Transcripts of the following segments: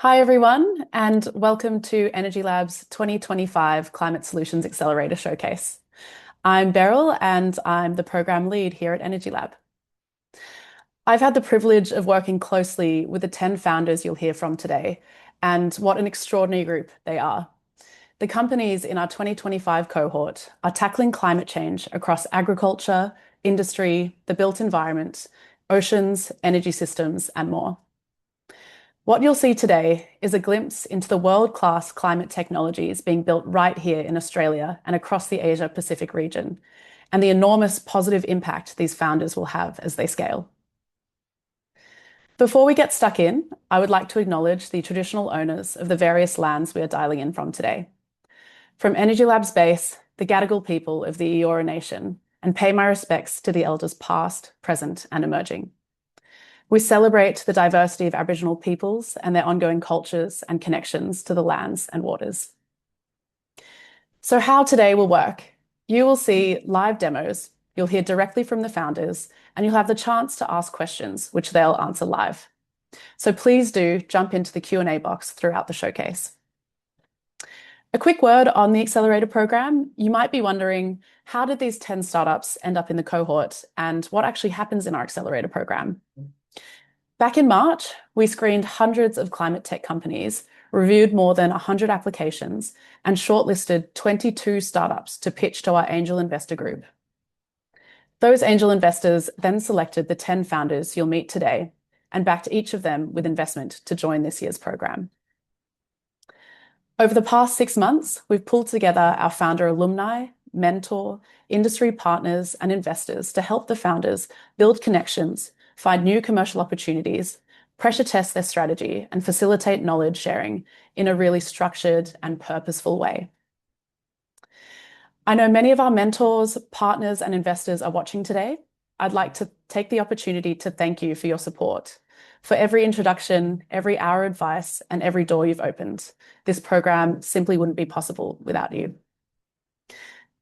Hi, everyone, and welcome to EnergyLab's 2025 Climate Solutions Accelerator Showcase. I'm Beryl, and I'm the program lead here at EnergyLab. I've had the privilege of working closely with the 10 founders you'll hear from today, and what an extraordinary group they are. The companies in our 2025 cohort are tackling climate change across agriculture, industry, the built environment, oceans, energy systems, and more. What you'll see today is a glimpse into the world-class climate technologies being built right here in Australia and across the Asia-Pacific region, and the enormous positive impact these founders will have as they scale. Before we get stuck in, I would like to acknowledge the traditional owners of the various lands we are dialing in from today. From EnergyLab's base, the Gadigal people of the Eora Nation, and pay my respects to the elders past, present, and emerging. We celebrate the diversity of Aboriginal peoples and their ongoing cultures and connections to the lands and waters. So how today will work? You will see live demos, you'll hear directly from the founders, and you'll have the chance to ask questions, which they'll answer live. So please do jump into the Q&A box throughout the showcase. A quick word on the Accelerator program. You might be wondering, how did these 10 startups end up in the cohort, and what actually happens in our Accelerator program? Back in March, we screened hundreds of climate tech companies, reviewed more than 100 applications, and shortlisted 22 startups to pitch to our angel investor group. Those angel investors then selected the 10 founders you'll meet today and backed each of them with investment to join this year's program. Over the past 6 months, we've pulled together our founder alumni, mentor, industry partners, and investors to help the founders build connections, find new commercial opportunities, pressure test their strategy, and facilitate knowledge sharing in a really structured and purposeful way. I know many of our mentors, partners, and investors are watching today. I'd like to take the opportunity to thank you for your support, for every introduction, every hour of advice, and every door you've opened. This program simply wouldn't be possible without you.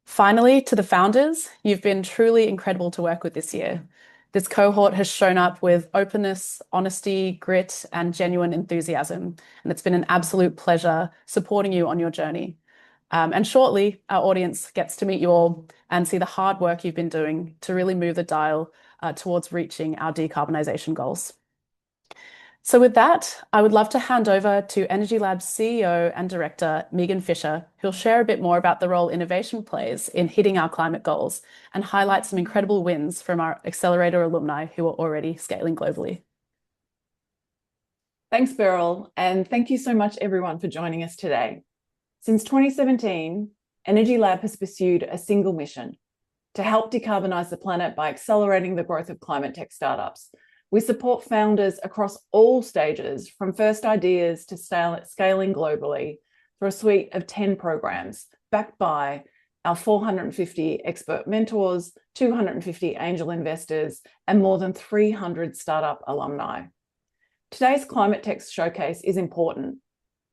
Finally, to the founders, you've been truly incredible to work with this year. This cohort has shown up with openness, honesty, grit, and genuine enthusiasm, and it's been an absolute pleasure supporting you on your journey. And shortly, our audience gets to meet you all and see the hard work you've been doing to really move the dial towards reaching our decarbonisation goals. So with that, I would love to hand over to EnergyLab's CEO and Director, Megan Fisher, who'll share a bit more about the role innovation plays in hitting our climate goals and highlight some incredible wins from our Accelerator alumni who are already scaling globally. Thanks, Beryl, and thank you so much, everyone, for joining us today. Since 2017, EnergyLab has pursued a single mission: to help decarbonise the planet by accelerating the growth of climate tech startups. We support founders across all stages, from first ideas to scaling globally, for a suite of 10 programs, backed by our 450 expert mentors, 250 angel investors, and more than 300 startup alumni. Today's Climate Tech Showcase is important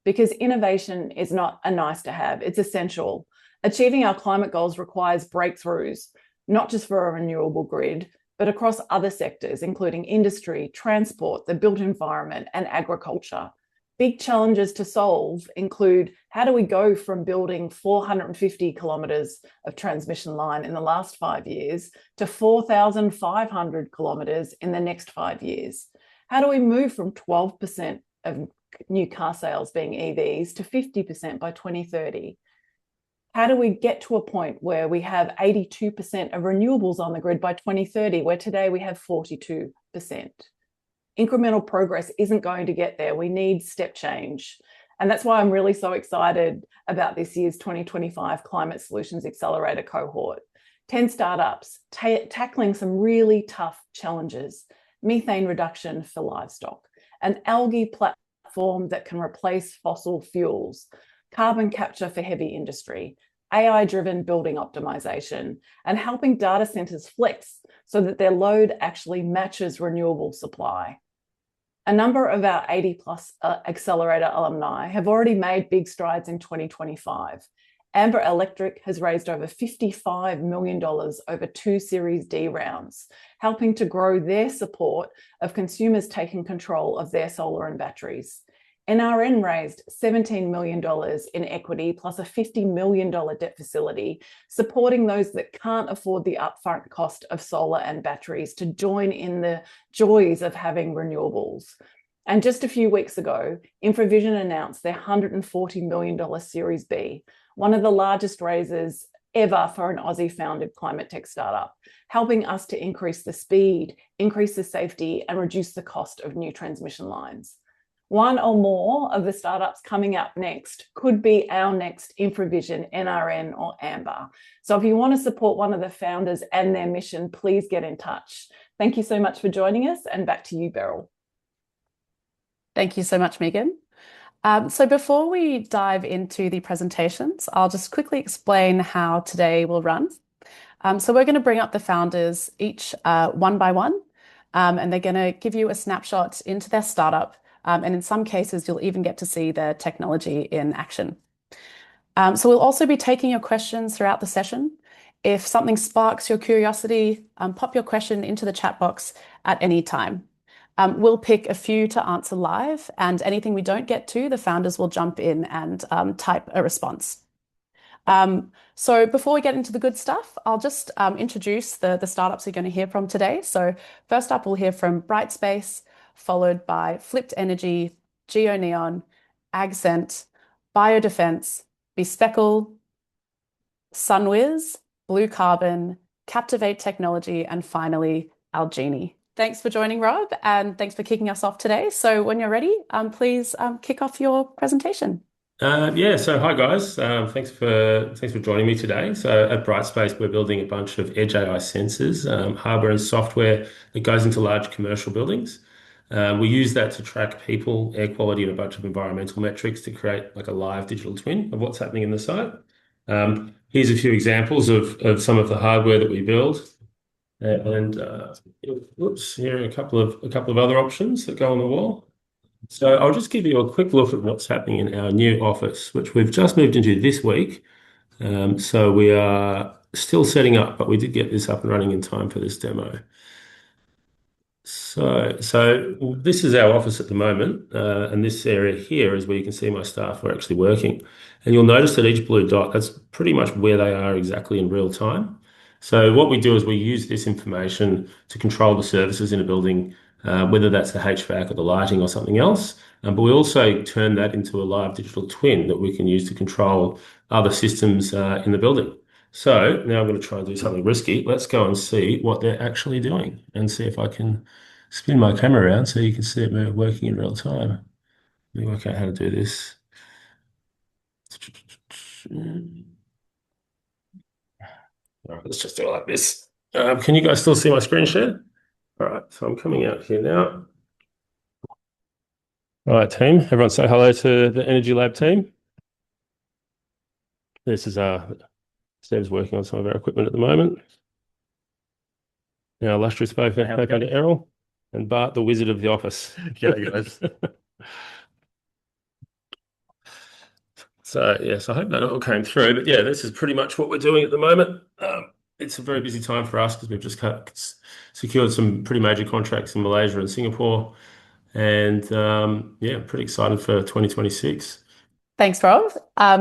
because innovation is not a nice to have, it's essential. Achieving our climate goals requires breakthroughs, not just for a renewable grid, but across other sectors, including industry, transport, the built environment, and agriculture. Big challenges to solve include, how do we go from building 450 kilometres of transmission line in the last 5 years to 4,500 kilometres in the next 5 years? How do we move from 12% of new car sales being EVs to 50% by 2030? How do we get to a point where we have 82% of renewables on the grid by 2030, where today we have 42%? Incremental progress isn't going to get there. We need step change. And that's why I'm really so excited about this year's 2025 Climate Solutions Accelerator cohort. 10 startups tackling some really tough challenges: methane reduction for livestock, an algae platform that can replace fossil fuels, carbon capture for heavy industry, AI-driven building optimization, and helping data centers flex so that their load actually matches renewable supply. A number of our 80+ Accelerator alumni have already made big strides in 2025. Amber Electric has raised over $55 million over 2 Series D rounds, helping to grow their support of consumers taking control of their solar and batteries. NRN raised $17 million in equity plus a $50 million debt facility, supporting those that can't afford the upfront cost of solar and batteries to join in the joys of having renewables. And just a few weeks ago, InfraVision announced their $140 million Series B, one of the largest raises ever for an Aussie-founded climate tech startup, helping us to increase the speed, increase the safety, and reduce the cost of new transmission lines. One or more of the startups coming up next could be our next InfraVision, NRN, or Amber. So if you want to support one of the founders and their mission, please get in touch. Thank you so much for joining us, and back to you, Beryl. Thank you so much, Megan. So before we dive into the presentations, I'll just quickly explain how today will run. So we're going to bring up the founders each one by one, and they're going to give you a snapshot into their startup. And in some cases, you'll even get to see their technology in action. So we'll also be taking your questions throughout the session. If something sparks your curiosity, pop your question into the chat box at any time. We'll pick a few to answer live, and anything we don't get to, the founders will jump in and type a response. So before we get into the good stuff, I'll just introduce the startups you're going to hear from today. So first up, we'll hear from Brightspace, followed by Flipped Energy, Geoneon, Agscent, BioDefense, Bspkl, SunWiz, Blue Carbon, Captivate Technology, and finally, Algenie. Thanks for joining, Rob, and thanks for kicking us off today. So when you're ready, please kick off your presentation. So hi guys, thanks for joining me today. So at Brightspace, we're building a bunch of edge AI sensors, hardware and software that goes into large commercial buildings. We use that to track people, air quality, and a bunch of environmental metrics to create like a live digital twin of what's happening in the site. Here's a few examples of some of the hardware that we build, and here are a couple of other options that go on the wall. So I'll just give you a quick look at what's happening in our new office, which we've just moved into this week. So we are still setting up, but we did get this up and running in time for this demo. So this is our office at the moment, and this area here is where you can see my staff are actually working. And you'll notice that each blue dot, that's pretty much where they are exactly in real time. So what we do is we use this information to control the services in a building, whether that's the HVAC or the lighting or something else. But we also turn that into a live digital twin that we can use to control other systems in the building. So now I'm going to try and do something risky. Let's go and see what they're actually doing and see if I can spin my camera around so you can see it working in real time. Let me work out how to do this. All right, let's just do it like this. Can you guys still see my screen share? All right, so I'm coming out here now. All right, team, everyone say hello to the EnergyLab team. This is Steve's working on some of our equipment at the moment. Now, illustrious co-founder Errol and Bart, the wizard of the office. G'day, guys. So, yes, I hope that all came through. But yeah, this is pretty much what we're doing at the moment. It's a very busy time for us because we've just secured some pretty major contracts in Malaysia and Singapore. And yeah, pretty excited for 2026. Thanks, Rob.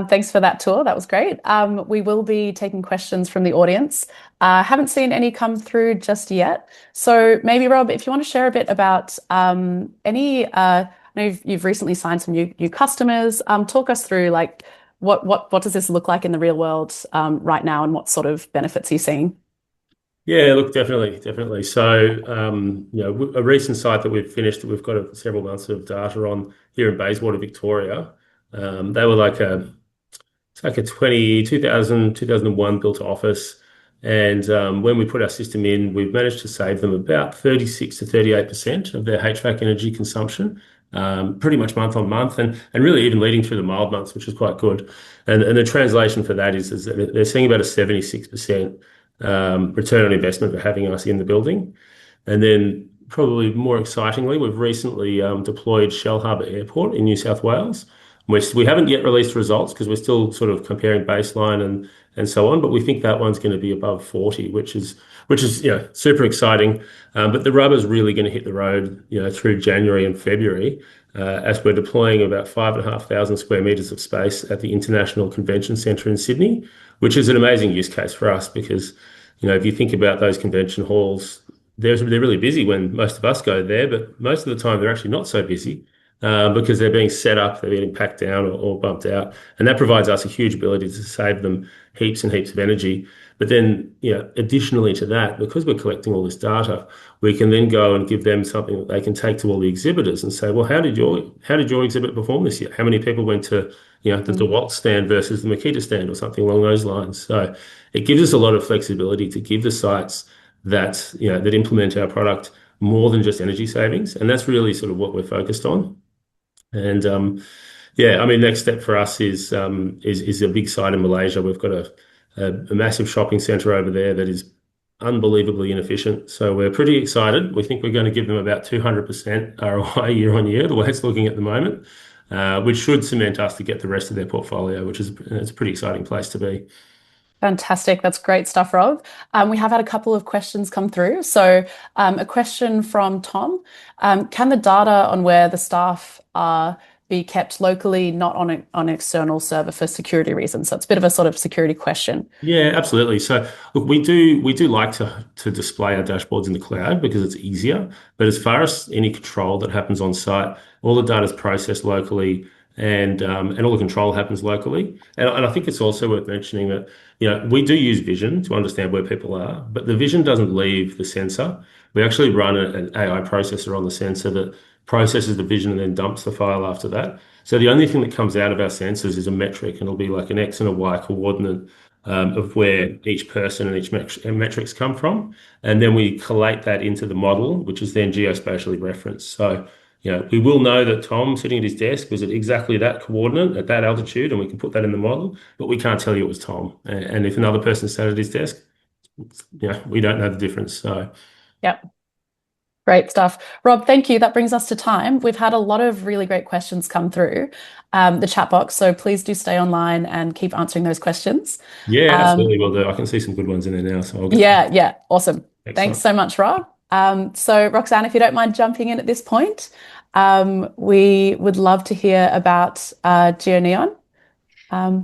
Thanks for that tour. That was great. We will be taking questions from the audience. Haven't seen any come through just yet. So maybe, Rob, if you want to share a bit about I know you've recently signed some new customers. Talk us through like what does this look like in the real world right now, and what sort of benefits are you seeing? Yeah, look, definitely. So, a recent site that we've finished, that we've got several months of data on here in Bayswater, Victoria. They were like it's like a 2001 built office. And when we put our system in, we've managed to save them about 36 to 38% of their HVAC energy consumption, pretty much month on month, and really even leading through the mild months, which is quite good. And the translation for that is that they're seeing about a 76% return on investment for having us in the building. And then probably more excitingly, we've recently deployed Shellharbour Airport in New South Wales, We haven't yet released results because we're still sort of comparing baseline and so on, but we think that one's going to be above 40, which is super exciting. But the rubber's really going to hit the road, through January and February, as we're deploying about 5,500 square meters of space at the International Convention Centre in Sydney, which is an amazing use case for us because, if you think about those convention halls, they're really busy when most of us go there, but most of the time they're actually not so busy because they're being set up, they're getting packed down or bumped out. And that provides us a huge ability to save them heaps and heaps of energy. But then, additionally to that, because we're collecting all this data, we can then go and give them something that they can take to all the exhibitors and say, well, how did your exhibit perform this year? How many people went to, the DeWalt stand versus the Makita stand or something along those lines? So it gives us a lot of flexibility to give the sites that, that implement our product more than just energy savings. And that's really sort of what we're focused on. And next step for us is a big site in Malaysia. We've got a massive shopping centre over there that is unbelievably inefficient. So we're pretty excited. We think we're going to give them about 200% ROI year on year, the way it's looking at the moment, which should cement us to get the rest of their portfolio, which is it's a pretty exciting place to be. Fantastic. That's great stuff, Rob. We have had a couple of questions come through. So a question from Tom. Can the data on where the staff are be kept locally, not on an external server for security reasons? So it's a bit of a sort of security question. Yeah, absolutely. So look, we do like to display our dashboards in the cloud because it's easier. But as far as any control that happens on site, all the data is processed locally and all the control happens locally. And I think it's also worth mentioning that, we do use vision to understand where people are, but the vision doesn't leave the sensor. We actually run an AI processor on the sensor that processes the vision and then dumps the file after that. So the only thing that comes out of our sensors is a metric, and it'll be like an X and a Y coordinate of where each person and each metrics come from. And then we collate that into the model, which is then geospatially referenced. So we will know that Tom sitting at his desk was at exactly that coordinate at that altitude, and we can put that in the model, but we can't tell you it was Tom. And if another person sat at his desk, we don't know the difference. So, yep. Great stuff. Rob, thank you. That brings us to time. We've had a lot of really great questions come through the chat box, so please do stay online and keep answering those questions. Yeah, absolutely will do. I can see some good ones in there now. So I'll get yeah, awesome. Excellent. Thanks so much, Rob. So Roxanne, if you don't mind jumping in at this point, we would love to hear about Geoneon.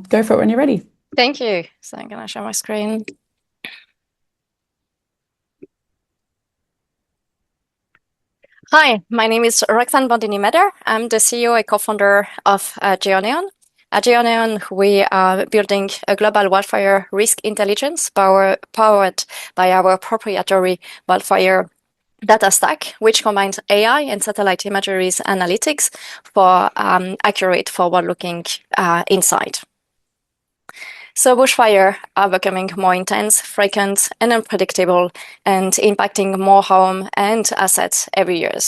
Go for it when you're ready. Thank you. So I'm going to share my screen. Hi, my name is Roxanne Bandini-Meder. I'm the CEO and co-founder of Geoneon. At Geoneon, we are building a global wildfire risk intelligence powered by our proprietary wildfire data stack, which combines AI and satellite imageries analytics for accurate forward-looking insight. So bushfires are becoming more intense, frequent, and unpredictable, and impacting more homes and assets every year.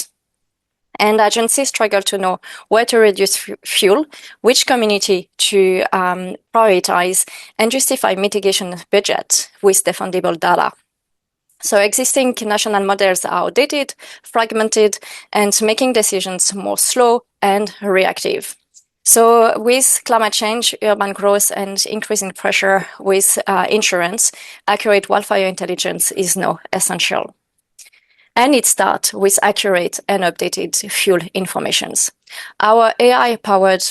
And agencies struggle to know where to reduce fuel, which community to prioritize, and justify mitigation budget with defendable data. So existing national models are outdated, fragmented, and making decisions more slow and reactive. So with climate change, urban growth, and increasing pressure with insurance, accurate wildfire intelligence is now essential. And it starts with accurate and updated fuel informations. Our AI-powered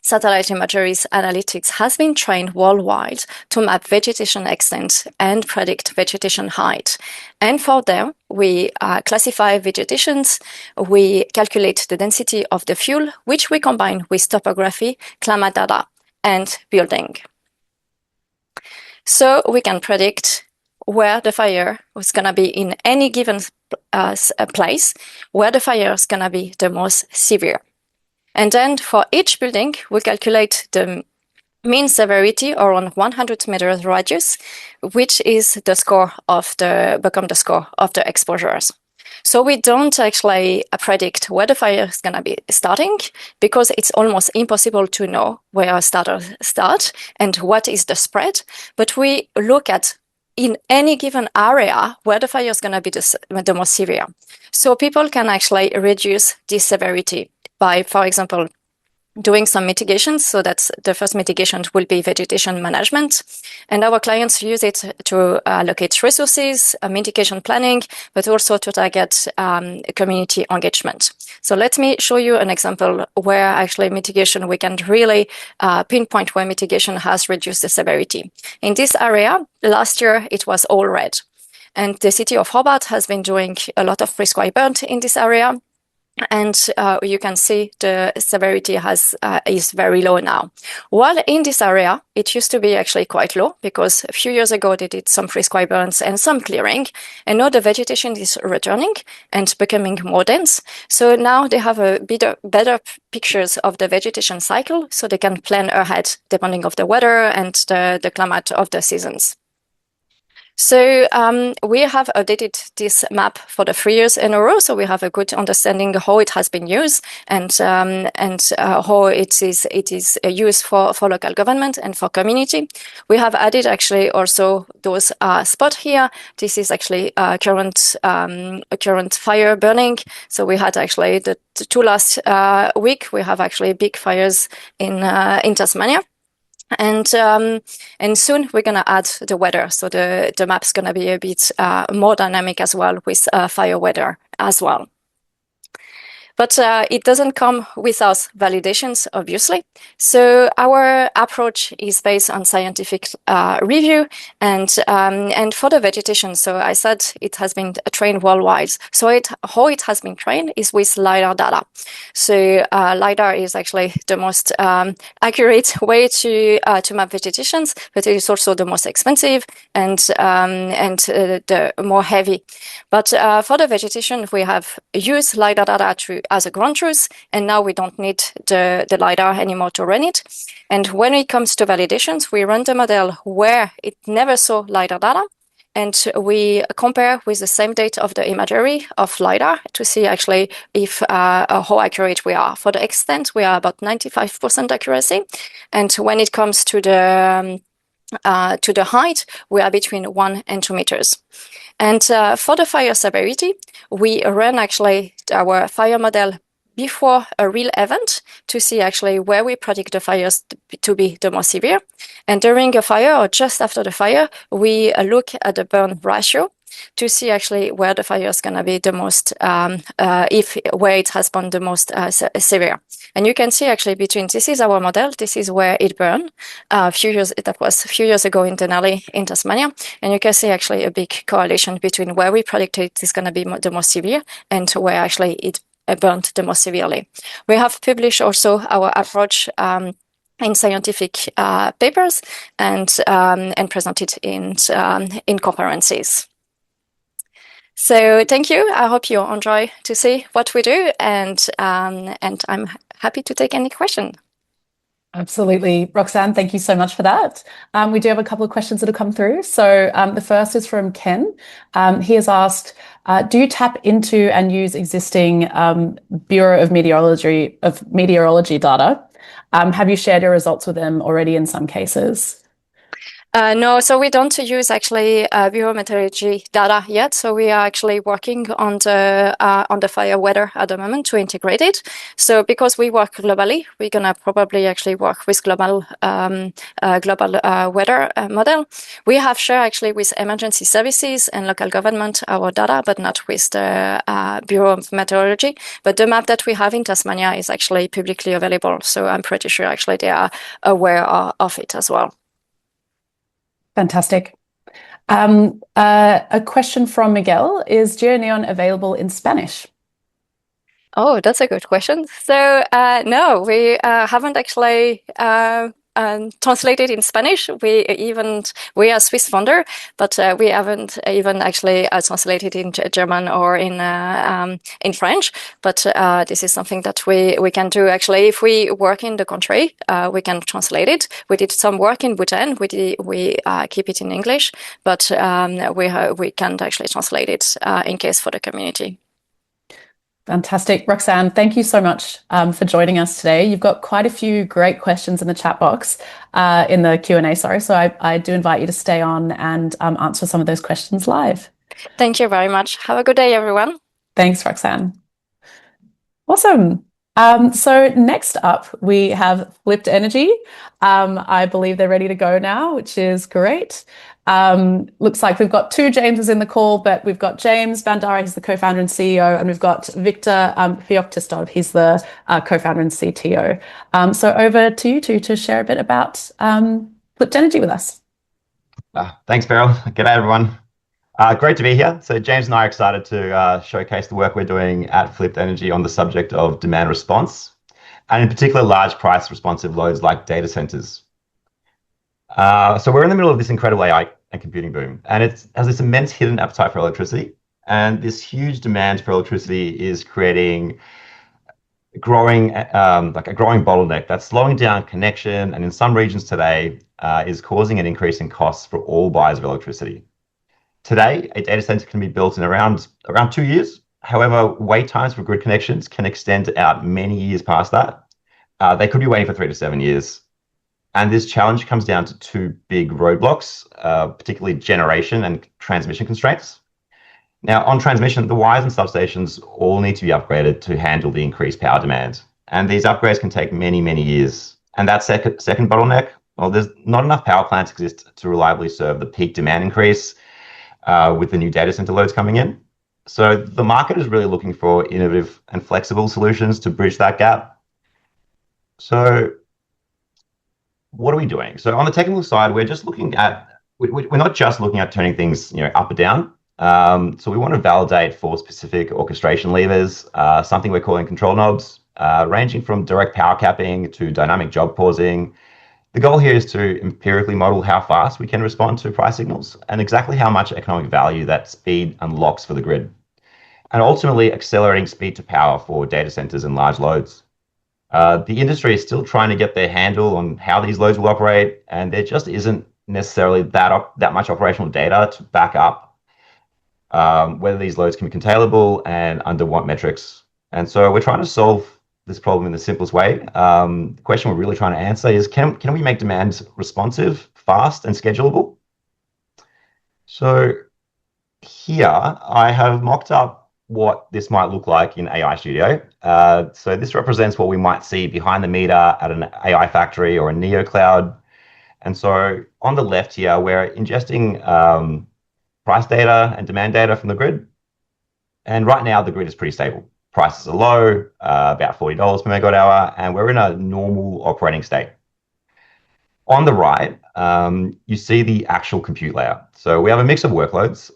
satellite imageries analytics has been trained worldwide to map vegetation extent and predict vegetation height. And for them, we classify vegetations, we calculate the density of the fuel, which we combine with topography, climate data, and building. So we can predict where the fire was going to be in any given place, where the fire is going to be the most severe. And then for each building, we calculate the mean severity around 100 meters radius, which is the score of the exposures. So we don't actually predict where the fire is going to be starting, because it's almost impossible to know where a starter starts and what is the spread. But we look at in any given area where the fire is going to be the most severe. So people can actually reduce this severity by, for example, doing some mitigations. So that's the first mitigation will be vegetation management. And our clients use it to allocate resources, mitigation planning, but also to target community engagement. So let me show you an example where actually mitigation, we can really pinpoint where mitigation has reduced the severity. In this area, last year, it was all red. And the city of Hobart has been doing a lot of prescribed burn in this area. And you can see the severity is very low now. While in this area, it used to be actually quite low because a few years ago they did some prescribed burns and some clearing, and now the vegetation is returning and becoming more dense. So now they have a better pictures of the vegetation cycle, so they can plan ahead depending of the weather and the climate of the seasons. So we have updated this map for the 3 years in a row, so we have a good understanding of how it has been used and how it is used for local government and for community. We have added actually also those spots here. This is actually current fire burning. So we had actually the 2 last week. We have actually big fires in Tasmania. And soon we're going to add the weather. So the map's going to be a bit more dynamic as well with fire weather as well. But it doesn't come without validations, obviously. So our approach is based on scientific review and for the vegetation. So I said it has been trained worldwide. So how it has been trained is with LiDAR data. So LiDAR is actually the most accurate way to map vegetations, but it is also the most expensive and the more heavy. But for the vegetation, we have used LiDAR data as a ground truth, and now we don't need the LiDAR anymore to run it. And when it comes to validations, we run the model where it never saw LiDAR data, and we compare with the same date of the imagery of LiDAR to see actually if how accurate we are. For the Agscent, we are about 95% accuracy, and when it comes to the height, we are between 1 and 2 meters. And for the fire severity, we run actually our fire model before a real event to see actually where we predict the fires to be the most severe. And during a fire or just after the fire, we look at the burn ratio to see actually where the fire is going to be the most, where it has been the most severe. And you can see actually between, this is our model, this is where it burned that was a few years ago in Denali in Tasmania. And you can see actually a big correlation between where we predicted it is going to be the most severe and where actually it burned the most severely. We have published also our approach in scientific papers and presented in conferences. So thank you. I hope you enjoy to see what we do, and I'm happy to take any question. Absolutely. Roxanne, thank you so much for that. We do have a couple of questions that have come through. So the first is from Ken. He has asked, do you tap into and use existing Bureau of Meteorology data? Have you shared your results with them already in some cases? No, so we don't use actually Bureau Meteorology data yet. So we are actually working on the fire weather at the moment to integrate it. So because we work globally, we're gonna probably actually work with global weather model. We have shared actually with emergency services and local government our data, but not with the Bureau of Meteorology. But the map that we have in Tasmania is actually publicly available. So I'm pretty sure actually they are aware of it as well. Fantastic. A question from Miguel, is Geoneon available in Spanish? Oh, that's a good question. So no, we haven't actually translated in Spanish. We are Swiss founder, but we haven't even actually translated in German or in French. But this is something that we can do. Actually, if we work in the country, we can translate it. We did some work in Bhutan. We keep it in English, but we can't actually translate it in case for the community. Fantastic. Roxanne, thank you so much for joining us today. You've got quite a few great questions in the chat box, in the Q&A, sorry. So I do invite you to stay on and answer some of those questions live. Thank you very much. Have a good day, everyone. Thanks, Roxanne. Awesome. So next up, we have Flipped Energy. I believe they're ready to go now, which is great. Looks like we've got two Jameses in the call, but we've got James Bandara, he's the co-founder and CEO, and we've got Victor Feoktistov, he's the co-founder and CTO. So over to you two to share a bit about Flipped Energy with us. Thanks, Beryl. G'day, everyone. Great to be here. So James and I are excited to showcase the work we're doing at Flipped Energy on the subject of demand response, and in particular, large price responsive loads like data centers. So we're in the middle of this incredible AI and computing boom, and it has this immense hidden appetite for electricity. And this huge demand for electricity is creating a growing bottleneck that's slowing down connection, and in some regions today is causing an increase in costs for all buyers of electricity. Today, a data center can be built in around 2 years. However, wait times for grid connections can extend out many years past that. They could be waiting for 3 to 7 years. And this challenge comes down to two big roadblocks, particularly generation and transmission constraints. Now, on transmission, the wires and substations all need to be upgraded to handle the increased power demand. And these upgrades can take many, many years. And that second bottleneck, well, there's not enough power plants exist to reliably serve the peak demand increase with the new data center loads coming in. So the market is really looking for innovative and flexible solutions to bridge that gap. So what are we doing? So on the technical side, we're not just looking at turning things up or down. So we want to validate for specific orchestration levers, something we're calling control knobs, ranging from direct power capping to dynamic job pausing. The goal here is to empirically model how fast we can respond to price signals and exactly how much economic value that speed unlocks for the grid, and ultimately accelerating speed to power for data centers and large loads. The industry is still trying to get their handle on how these loads will operate, and there just isn't necessarily that much operational data to back up whether these loads can be containable and under what metrics. And so we're trying to solve this problem in the simplest way. The question we're really trying to answer is, can we make demand responsive, fast, and schedulable? So here I have mocked up what this might look like in AI Studio. So this represents what we might see behind the meter at an AI factory or a neo cloud. And so on the left here, we're ingesting price data and demand data from the grid. And right now the grid is pretty stable. Prices are low, about $40 per megawatt hour, and we're in a normal operating state. On the right, you see the actual compute layer. So we have a mix of workloads,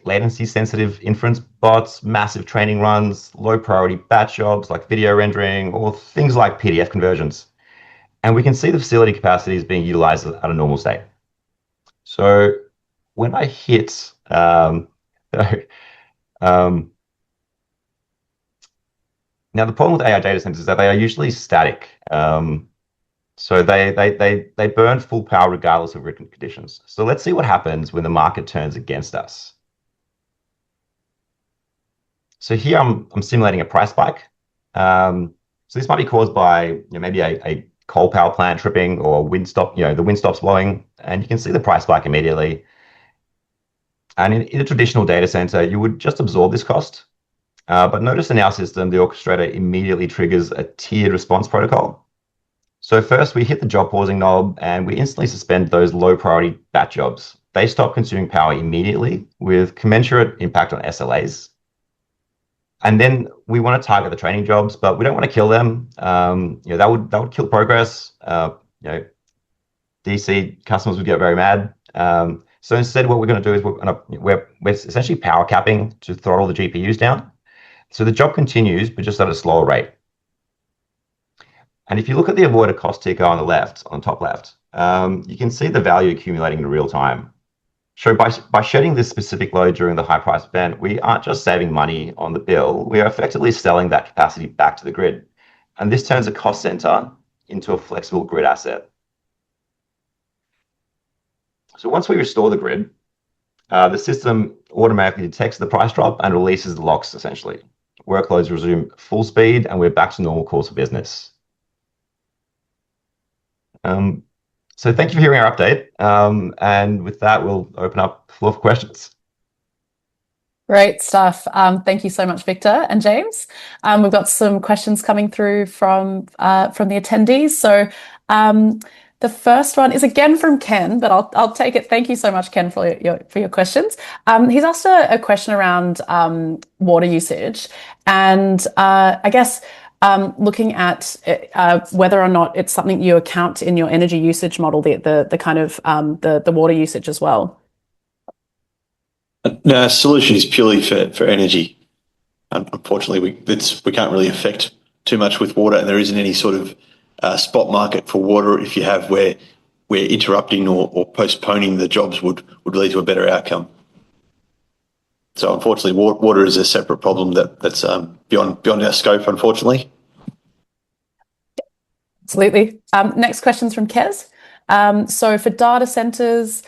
latency sensitive inference bots, massive training runs, low priority batch jobs like video rendering, or things like PDF conversions. And we can see the facility capacity is being utilized at a normal state. So when I hit, now, the problem with AI data centers is that they are usually static. So they burn full power regardless of grid conditions. So let's see what happens when the market turns against us. So here I'm simulating a price spike. So this might be caused by maybe a coal power plant tripping or wind stop, the wind stops blowing, and you can see the price spike immediately. And in a traditional data center, you would just absorb this cost. But notice in our system, the orchestrator immediately triggers a tiered response protocol. So first we hit the job pausing knob and we instantly suspend those low priority batch jobs. They stop consuming power immediately with commensurate impact on SLAs. And then we want to target the training jobs, but we don't want to kill them. That would kill progress. DC customers would get very mad. So instead, what we're going to do is we're essentially power capping to throttle the GPUs down. So the job continues, but just at a slower rate. And if you look at the avoided cost ticker on the top left, you can see the value accumulating in real time. So by shedding this specific load during the high price event, we aren't just saving money on the bill, we are effectively selling that capacity back to the grid. And this turns a cost center into a flexible grid asset. So once we restore the grid, the system automatically detects the price drop and releases the locks essentially. Workloads resume full speed and we're back to normal course of business. So thank you for hearing our update. And with that, we'll open up the floor for questions. Great stuff. Thank you so much, Victor and James. We've got some questions coming through from the attendees. So the first one is again from Ken, but I'll take it. Thank you so much, Ken, for your questions. He's asked a question around water usage, and I guess looking at whether or not it's something you account in your energy usage model, the kind of the water usage as well. No, our solution is purely for energy. Unfortunately, we can't really affect too much with water, and there isn't any sort of spot market for water. If you have where interrupting or postponing the jobs would lead to a better outcome. So unfortunately, water is a separate problem that's beyond our scope, unfortunately. Absolutely. Next question's from Kez. So for data centers,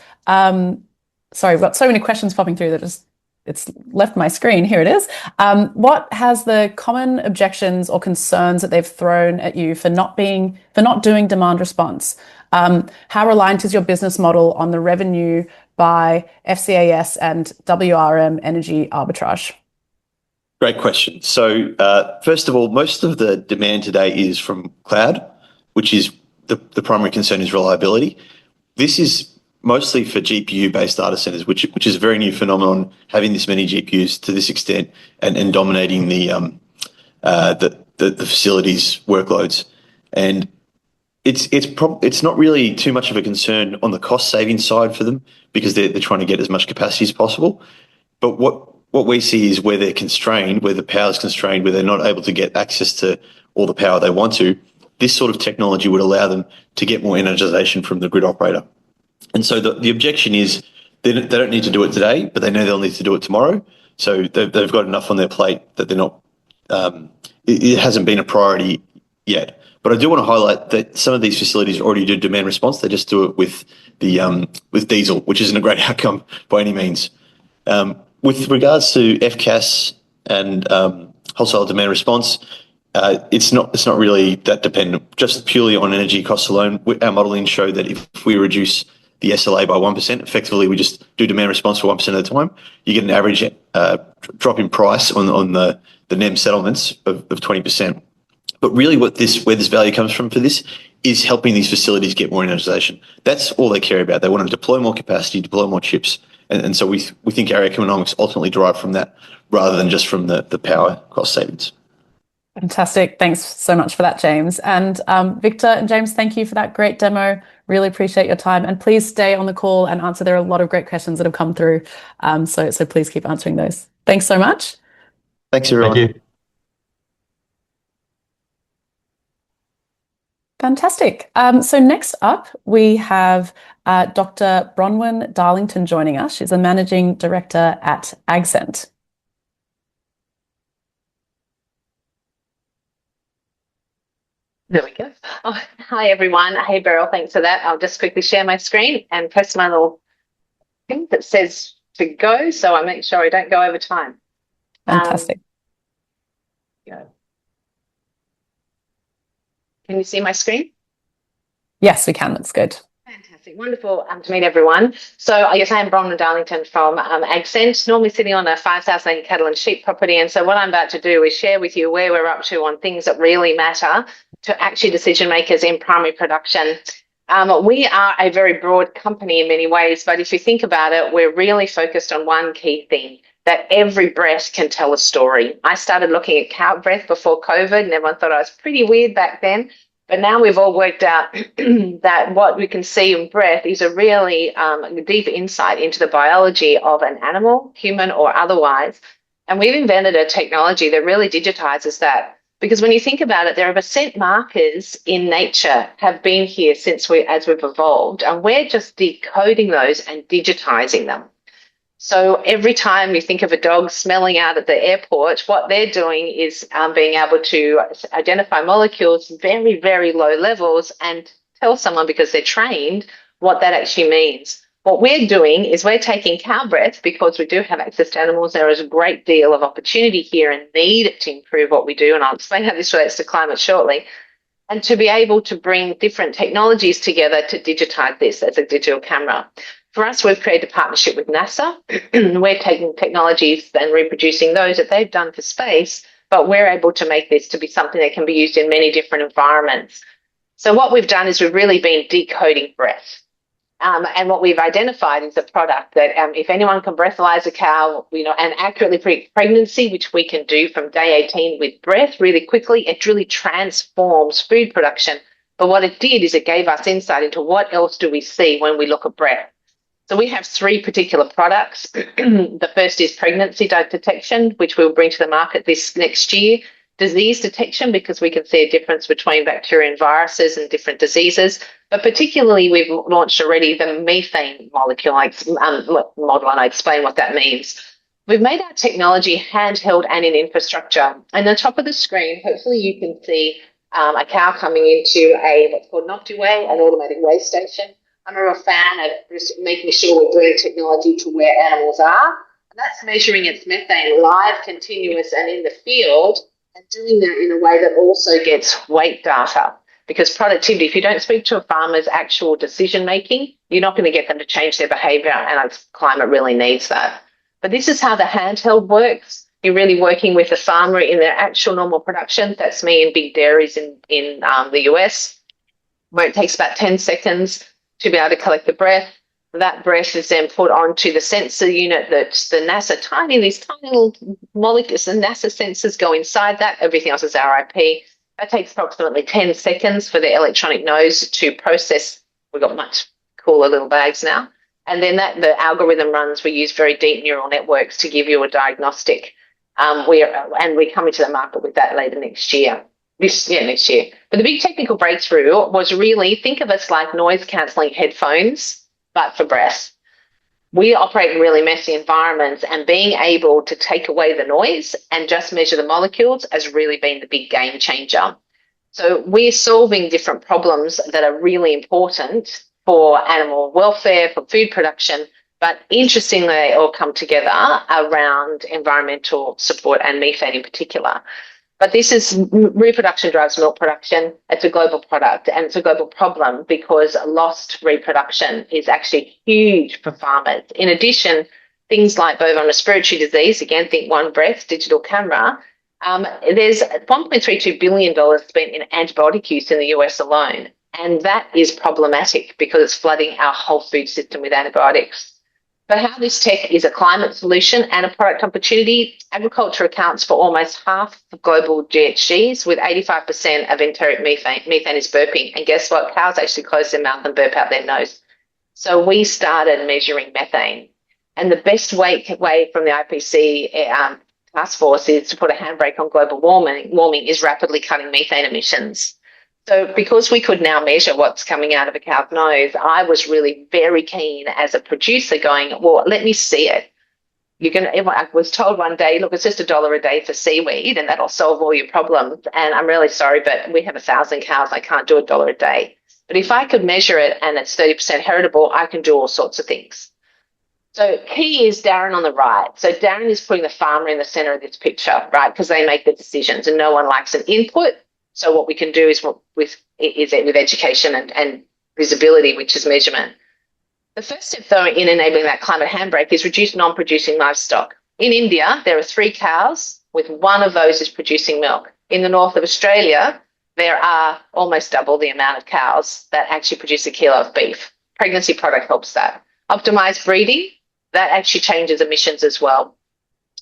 sorry, I've got so many questions popping through that it's left my screen. Here it is. What has the common objections or concerns that they've thrown at you for not doing demand response? How reliant is your business model on the revenue by FCAS and WRM energy arbitrage? Great question. So first of all, most of the demand today is from cloud, which is the primary concern is reliability. This is mostly for GPU-based data centers, which is a very new phenomenon, having this many GPUs to this extent and dominating the facilities workloads. And it's not really too much of a concern on the cost saving side for them because they're trying to get as much capacity as possible. But what we see is where they're constrained, where the power is constrained, where they're not able to get access to all the power they want to, this sort of technology would allow them to get more energization from the grid operator. And so the objection is they don't need to do it today, but they know they'll need to do it tomorrow. So they've got enough on their plate that they're not. It hasn't been a priority yet. But I do want to highlight that some of these facilities already do demand response. They just do it with diesel, which isn't a great outcome by any means. With regards to FCAS and wholesale demand response, it's not really that dependent. Just purely on energy costs alone, our modelling showed that if we reduce the SLA by 1%, effectively we just do demand response for 1% of the time, you get an average drop in price on the NEM settlements of 20%. But really where this value comes from for this is helping these facilities get more energization. That's all they care about. They want to deploy more capacity, deploy more chips. And so we think our economics ultimately derive from that rather than just from the power cost savings. Fantastic. Thanks so much for that, James. And Victor and James, thank you for that great demo. Really appreciate your time. And please stay on the call and answer. There are a lot of great questions that have come through. So please keep answering those. Thanks so much. Thanks, everyone. Thank you. Fantastic. So next up, we have Dr. Bronwyn Darlington joining us. She's a managing director at Agscent. There we go. Oh, hi, everyone. Hey, Beryl, thanks for that. I'll just quickly share my screen and press my little thing that says to go, so I make sure I don't go over time. Fantastic. Go. Can you see my screen? Yes, we can. That's good. Fantastic. Wonderful to meet everyone. So I guess I'm Bronwyn Darlington from Agscent, normally sitting on a 5,000 acre cattle and sheep property. And so what I'm about to do is share with you where we're up to on things that really matter to actually decision makers in primary production. We are a very broad company in many ways, but if you think about it, we're really focused on one key thing, that every breath can tell a story. I started looking at cow breath before COVID and everyone thought I was pretty weird back then. But now we've all worked out that what we can see in breath is a really deep insight into the biology of an animal, human or otherwise. And we've invented a technology that really digitizes that. Because when you think about it, there are scent markers in nature have been here since as we've evolved, and we're just decoding those and digitizing them. So every time you think of a dog smelling out at the airport, what they're doing is being able to identify molecules, very, very low levels, and tell someone, because they're trained, what that actually means. What we're doing is we're taking cow breath, because we do have access to animals. There is a great deal of opportunity here and need to improve what we do, and I'll explain how this relates to climate shortly, and to be able to bring different technologies together to digitize this as a digital camera. For us, we've created a partnership with NASA. We're taking technologies and reproducing those that they've done for space, but we're able to make this to be something that can be used in many different environments. So what we've done is we've really been decoding breath. And what we've identified is a product that if anyone can breathalyze a cow, and accurately predict pregnancy, which we can do from day 18 with breath really quickly, it really transforms food production. But what it did is it gave us insight into what else do we see when we look at breath. So we have 3 particular products. The first is pregnancy detection, which we'll bring to the market this next year. Disease detection, because we can see a difference between bacteria and viruses and different diseases. But particularly, we've launched already the methane molecule model, and I explain what that means. We've made our technology handheld and in infrastructure. And on top of the screen, hopefully you can see a cow coming into what's called an Optiway, an automated weigh station. I'm a real fan of just making sure we're bringing technology to where animals are. And that's measuring its methane live, continuous, and in the field, and doing that in a way that also gets weight data. Because productivity, if you don't speak to a farmer's actual decision making, you're not going to get them to change their behaviour, and our climate really needs that. But this is how the handheld works. You're really working with the farmer in their actual normal production. That's me in big dairies in the US, where it takes about 10 seconds to be able to collect the breath. That breath is then put onto the sensor unit that's the NASA these tiny little molecules, the NASA sensors go inside that. Everything else is RIP. That takes approximately 10 seconds for the electronic nose to process. We've got much cooler little bags now. And then the algorithm runs. We use very deep neural networks to give you a diagnostic. We're coming to the market with that later next year. Next year. But the big technical breakthrough was really, think of us like noise-cancelling headphones, but for breath. We operate in really messy environments, and being able to take away the noise and just measure the molecules has really been the big game changer. So we're solving different problems that are really important for animal welfare, for food production, but interestingly, they all come together around environmental support and methane in particular. But this is reproduction drives milk production. It's a global product, and it's a global problem because lost reproduction is actually huge for farmers. In addition, things like bovine respiratory disease, again, think one breath, digital camera, there's $1.32 billion spent in antibiotic use in the US alone. And that is problematic because it's flooding our whole food system with antibiotics. But how this tech is a climate solution and a product opportunity, agriculture accounts for almost half of global GHGs, with 85% of enteric methane is burping. And guess what? Cows actually close their mouth and burp out their nose. So we started measuring methane. And the best way from the IPC task force is to put a handbrake on global warming is rapidly cutting methane emissions. So because we could now measure what's coming out of a cow's nose, I was really very keen as a producer going, well, let me see it. I was told one day, look, it's just $1 a day for seaweed and that'll solve all your problems. And I'm really sorry, but we have 1,000 cows. I can't do $1 a day. But if I could measure it and it's 30% heritable, I can do all sorts of things. So key is Darren on the right. So Darren is putting the farmer in the center of this picture, right? Because they make the decisions and no one likes an input. So what we can do is with education and visibility, which is measurement. The first step, though, in enabling that climate handbrake is reduce non-producing livestock. In India, there are 3 cows, with one of those is producing milk. In the north of Australia, there are almost double the amount of cows that actually produce a kilo of beef. Pregnancy product helps that. Optimized breeding, that actually changes emissions as well.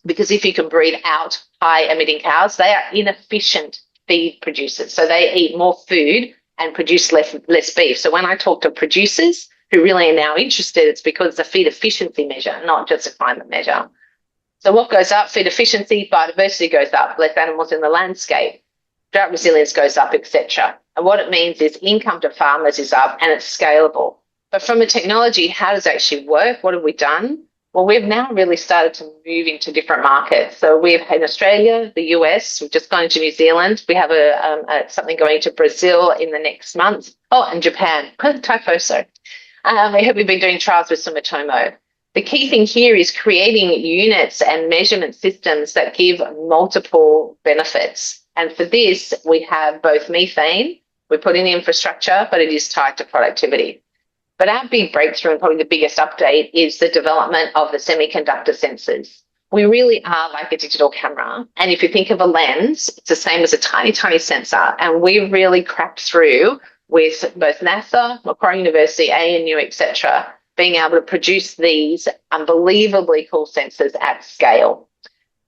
Because if you can breed out high-emitting cows, they are inefficient feed producers. So they eat more food and produce less beef. So when I talk to producers who really are now interested, it's because it's a feed efficiency measure, not just a climate measure. So what goes up? Feed efficiency, biodiversity goes up, less animals in the landscape, drought resilience goes up, etc. And what it means is income to farmers is up and it's scalable. But from a technology, how does it actually work? What have we done? Well, we've now really started to move into different markets. So we've in Australia, the US, we've just gone into New Zealand. We have something going to Brazil in the next month. Oh, and Japan. Typhoso. We've been doing trials with Sumitomo. The key thing here is creating units and measurement systems that give multiple benefits. And for this, we have both methane, we put in the infrastructure, but it is tied to productivity. But our big breakthrough and probably the biggest update is the development of the semiconductor sensors. We really are like a digital camera. And if you think of a lens, it's the same as a tiny, tiny sensor. And we really cracked through with both NASA, Macquarie University, ANU, etc., being able to produce these unbelievably cool sensors at scale.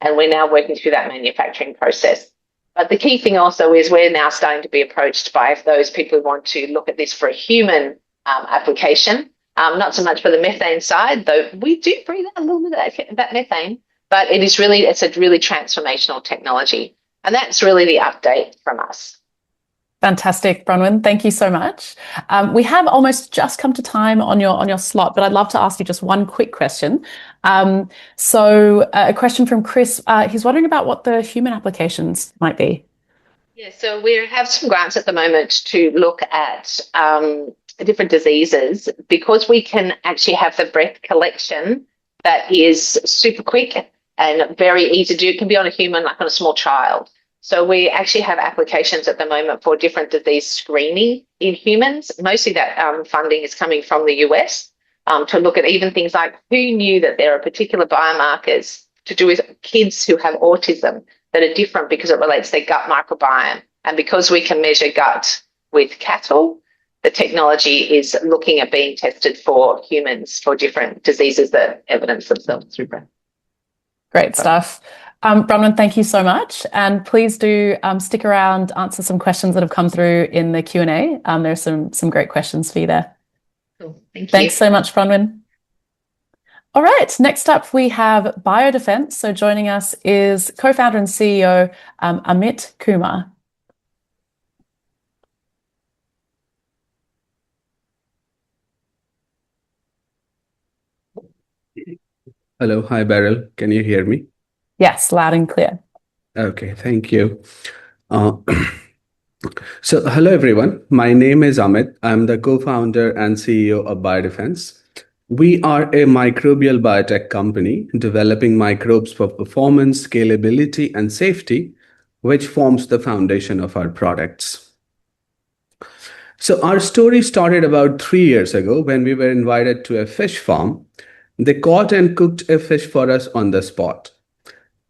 And we're now working through that manufacturing process. But the key thing also is we're now starting to be approached by those people who want to look at this for a human application, not so much for the methane side, though we do breathe out a little bit of that methane, but it's a really transformational technology. And that's really the update from us. Fantastic, Bronwyn. Thank you so much. We have almost just come to time on your slot, but I'd love to ask you just one quick question. So a question from Chris. He's wondering about what the human applications might be. Yeah, so we have some grants at the moment to look at different diseases, because we can actually have the breath collection that is super quick and very easy to do. It can be on a human, like on a small child. So we actually have applications at the moment for different disease screening in humans. Mostly that funding is coming from the US to look at even things like who knew that there are particular biomarkers to do with kids who have autism that are different because it relates to their gut microbiome. And because we can measure gut with cattle, the technology is looking at being tested for humans for different diseases that evidence themselves through breath. Great stuff. Bronwyn, thank you so much. And please do stick around, answer some questions that have come through in the Q&A. There's some great questions for you there. Cool. Thank you. Thanks so much, Bronwyn. All right, next up we have BioDefense. So joining us is co-founder and CEO Amit Kumar. Hello, hi Beryl. Can you hear me? Yes, loud and clear. Okay, thank you. So hello everyone. My name is Amit. I'm the co-founder and CEO of BioDefense. We are a microbial biotech company developing microbes for performance, scalability, and safety, which forms the foundation of our products. So our story started about 3 years ago when we were invited to a fish farm. They caught and cooked a fish for us on the spot.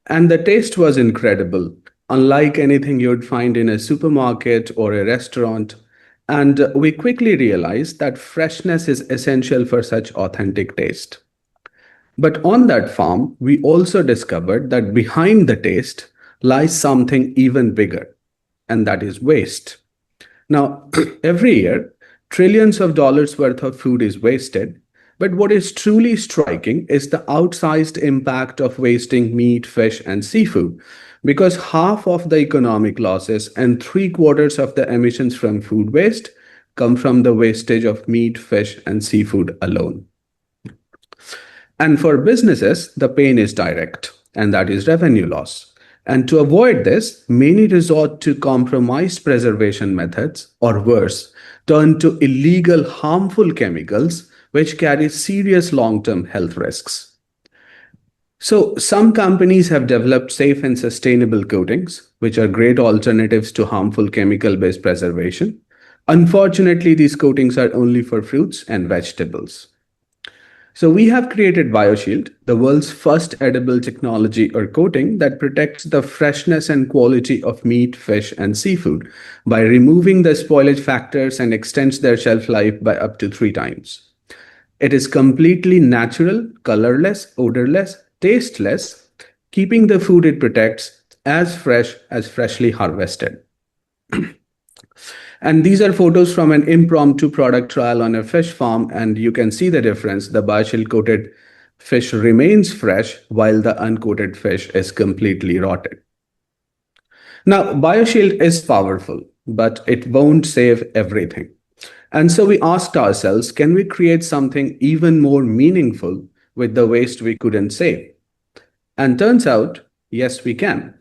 And the taste was incredible, unlike anything you'd find in a supermarket or a restaurant. And we quickly realized that freshness is essential for such authentic taste. But on that farm, we also discovered that behind the taste lies something even bigger, and that is waste. Now, every year, trillions of dollars worth of food is wasted. But what is truly striking is the outsized impact of wasting meat, fish, and seafood, because half of the economic losses and 3/4 of the emissions from food waste come from the wastage of meat, fish, and seafood alone. And for businesses, the pain is direct, and that is revenue loss. And to avoid this, many resort to compromised preservation methods, or worse, turn to illegal, harmful chemicals which carry serious long-term health risks. So some companies have developed safe and sustainable coatings, which are great alternatives to harmful chemical-based preservation. Unfortunately, these coatings are only for fruits and vegetables. So we have created BioShield, the world's first edible technology or coating that protects the freshness and quality of meat, fish, and seafood by removing the spoilage factors and extends their shelf life by up to 3 times. It is completely natural, colorless, odorless, tasteless, keeping the food it protects as fresh as freshly harvested. And these are photos from an impromptu product trial on a fish farm, and you can see the difference. The BioShield coated fish remains fresh while the uncoated fish is completely rotted. Now, BioShield is powerful, but it won't save everything. And so we asked ourselves, can we create something even more meaningful with the waste we couldn't save? And turns out, yes, we can.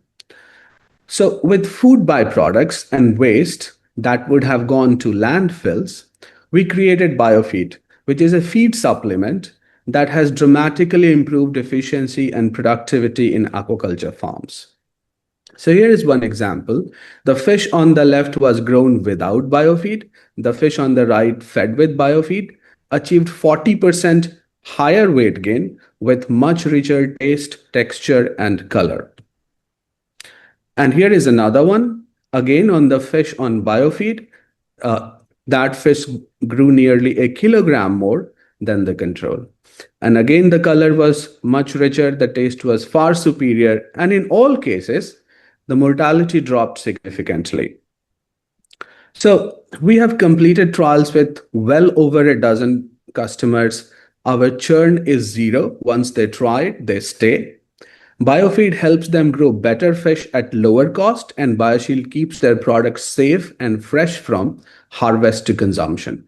So with food byproducts and waste that would have gone to landfills, we created BioFeed, which is a feed supplement that has dramatically improved efficiency and productivity in aquaculture farms. So here is one example. The fish on the left was grown without BioFeed. The fish on the right fed with BioFeed. achieved 40% higher weight gain with much richer taste, texture, and color. And here is another one, again on the fish on biofeed. That fish grew nearly a kilogram more than the control. And again, the color was much richer, the taste was far superior, and in all cases, the mortality dropped significantly. So we have completed trials with well over a dozen customers. Our churn is zero. Once they try it, they stay. Biofeed helps them grow better fish at lower cost, and BioShield keeps their products safe and fresh from harvest to consumption.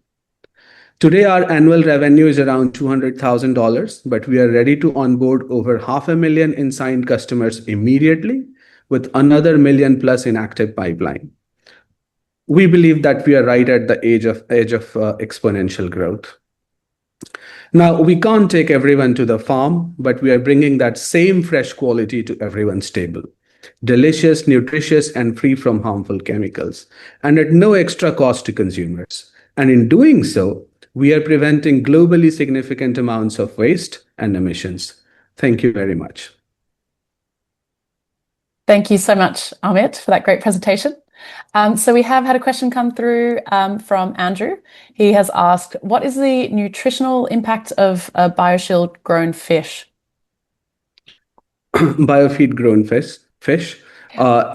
Today, our annual revenue is around $200,000, but we are ready to onboard over 500,000 in signed customers immediately, with another million plus in active pipeline. We believe that we are right at the edge of exponential growth. Now, we can't take everyone to the farm, but we are bringing that same fresh quality to everyone's table. Delicious, nutritious, and free from harmful chemicals, and at no extra cost to consumers. And in doing so, we are preventing globally significant amounts of waste and emissions. Thank you very much. Thank you so much, Amit, for that great presentation. So we have had a question come through from Andrew. He has asked, what is the nutritional impact of a BioShield grown fish? Biofeed grown fish.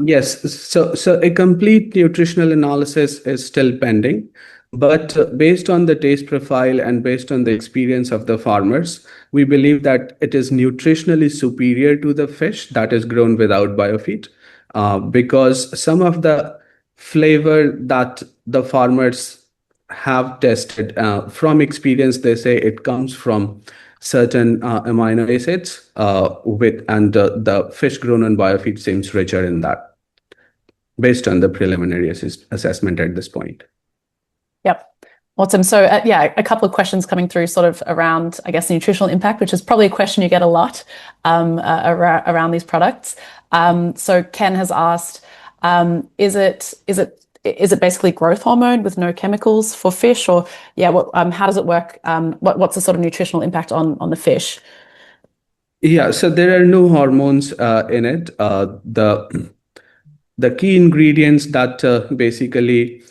Yes, so a complete nutritional analysis is still pending, but based on the taste profile and based on the experience of the farmers, we believe that it is nutritionally superior to the fish that is grown without biofeed, because some of the flavor that the farmers have tested from experience, they say it comes from certain amino acids, and the fish grown on biofeed seems richer in that, based on the preliminary assessment at this point. Yep. Awesome. So yeah, a couple of questions coming through sort of around, I guess, the nutritional impact, which is probably a question you get a lot around these products. So Ken has asked, is it basically growth hormone with no chemicals for fish, or yeah, how does it work? What's the sort of nutritional impact on the fish? Yeah, so there are no hormones in it. The key ingredients that basically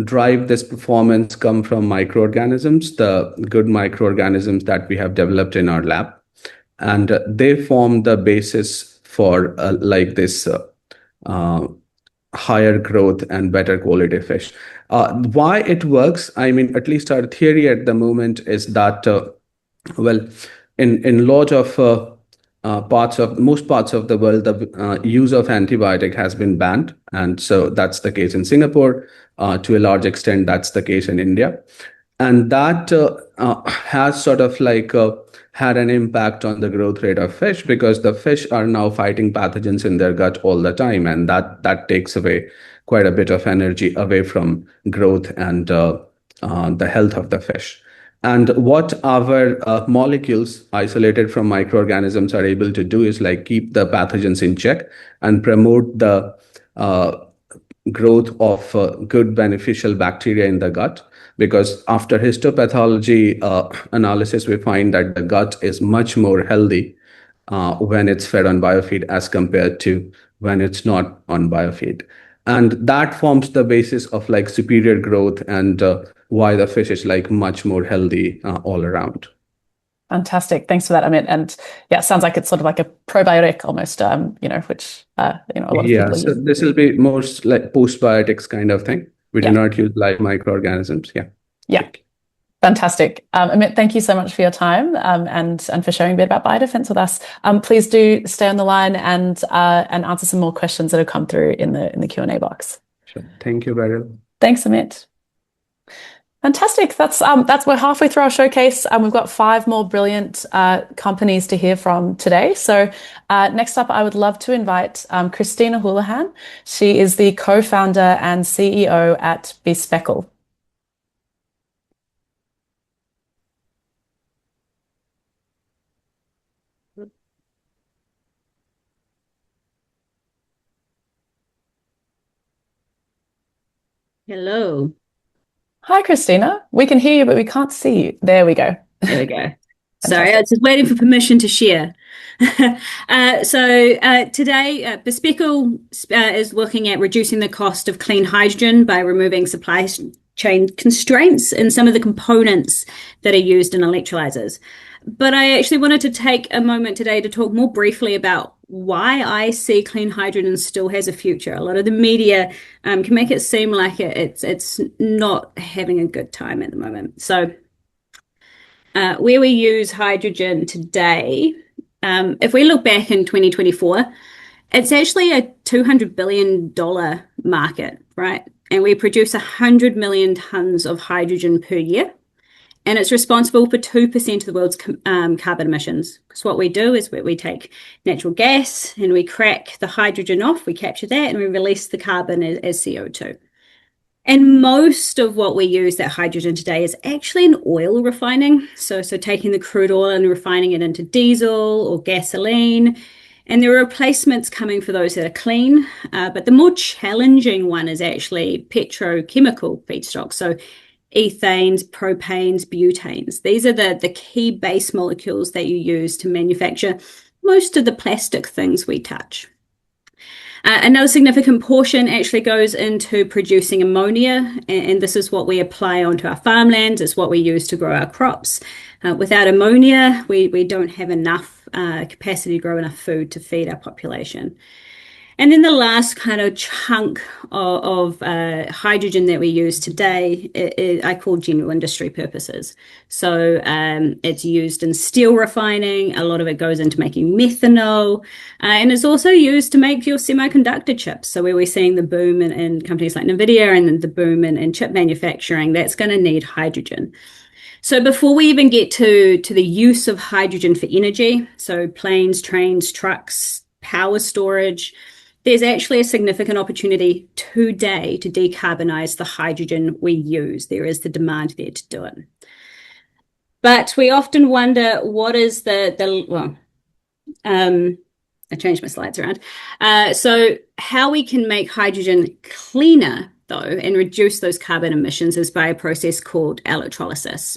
drive this performance come from microorganisms, the good microorganisms that we have developed in our lab, and they form the basis for like this higher growth and better quality fish. Why it works? I mean, at least our theory at the moment is that, well, in lot of most parts of the world, the use of antibiotic has been banned, and so that's the case in Singapore. To a large extent, that's the case in India, and that has sort of like had an impact on the growth rate of fish, because the fish are now fighting pathogens in their gut all the time, and that takes away quite a bit of energy away from growth and the health of the fish. And what our molecules isolated from microorganisms are able to do is like keep the pathogens in check and promote the growth of good beneficial bacteria in the gut. Because after histopathology analysis, we find that the gut is much more healthy when it's fed on biofeed as compared to when it's not on biofeed. And that forms the basis of like superior growth and why the fish is like much more healthy all around. Fantastic. Thanks for that, Amit. And yeah, it sounds like it's sort of like a probiotic almost, which, a lot of people are so using. this will be more like postbiotics kind of thing. We do not use live microorganisms. Yeah. Fantastic. Amit, thank you so much for your time and for sharing a bit about BioDefense with us. Please do stay on the line and answer some more questions that have come through in the Q&A box. Sure. Thank you, Beryl. Thanks, Amit. Fantastic. We're halfway through our showcase. We've got 5 more brilliant companies to hear from today. So next up, I would love to invite Christina Houlihan. She is the co-founder and CEO at Bspkl. Hello. Hi, Christina. We can hear you, but we can't see you. There we go. There we go. Sorry, I was just waiting for permission to share. Today, Bspkl is looking at reducing the cost of clean hydrogen by removing supply chain constraints in some of the components that are used in electrolyzers. But I actually wanted to take a moment today to talk more briefly about why I see clean hydrogen still has a future. A lot of the media can make it seem like it's not having a good time at the moment. So where we use hydrogen today, if we look back in 2024, it's actually a $200 billion market, right? And we produce 100 million tons of hydrogen per year. And it's responsible for 2% of the world's carbon emissions. Because what we do is we take natural gas and we crack the hydrogen off, we capture that, and we release the carbon as CO2. And most of what we use that hydrogen today is actually in oil refining. So taking the crude oil and refining it into diesel or gasoline. And there are replacements coming for those that are clean. But the more challenging one is actually petrochemical feedstock. So ethanes, propanes, butanes. These are the key base molecules that you use to manufacture most of the plastic things we touch. Another significant portion actually goes into producing ammonia, and this is what we apply onto our farmlands. It's what we use to grow our crops. Without ammonia, we don't have enough capacity to grow enough food to feed our population. And then the last kind of chunk of hydrogen that we use today, I call general industry purposes. So it's used in steel refining. A lot of it goes into making methanol. And it's also used to make your semiconductor chips. So where we're seeing the boom in companies like NVIDIA and then the boom in chip manufacturing, that's going to need hydrogen. So before we even get to the use of hydrogen for energy, so planes, trains, trucks, power storage, there's actually a significant opportunity today to decarbonize the hydrogen we use. There is the demand there to do it. But we often wonder what is I changed my slides around. So how we can make hydrogen cleaner, though, and reduce those carbon emissions is by a process called electrolysis.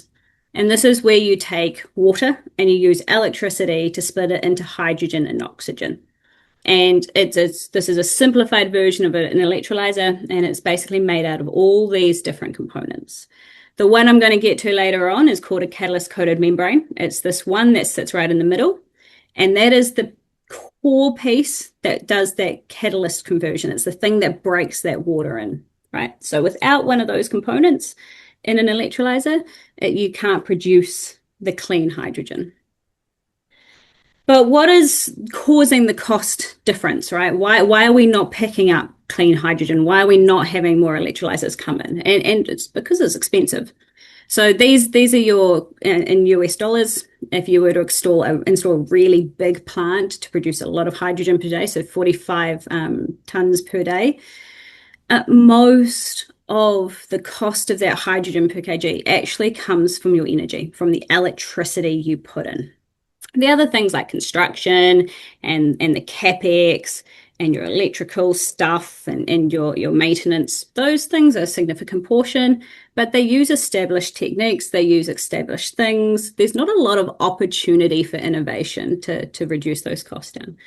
And this is where you take water and you use electricity to split it into hydrogen and oxygen. And this is a simplified version of an electrolyzer, and it's basically made out of all these different components. The one I'm going to get to later on is called a catalyst-coated membrane. It's this one that sits right in the middle, and that is the core piece that does that catalyst conversion. It's the thing that breaks that water in, right? So without one of those components in an electrolyzer, you can't produce the clean hydrogen. But what is causing the cost difference, right? Why are we not picking up clean hydrogen? Why are we not having more electrolyzers come in? And it's because it's expensive. So these are your, in US dollars, if you were to install a really big plant to produce a lot of hydrogen per day, so 45 tons per day, most of the cost of that hydrogen per kg actually comes from your energy, from the electricity you put in. The other things like construction and the CapEx and your electrical stuff and your maintenance, those things are a significant portion, but they use established techniques, they use established things. There's not a lot of opportunity for innovation to reduce those costs down.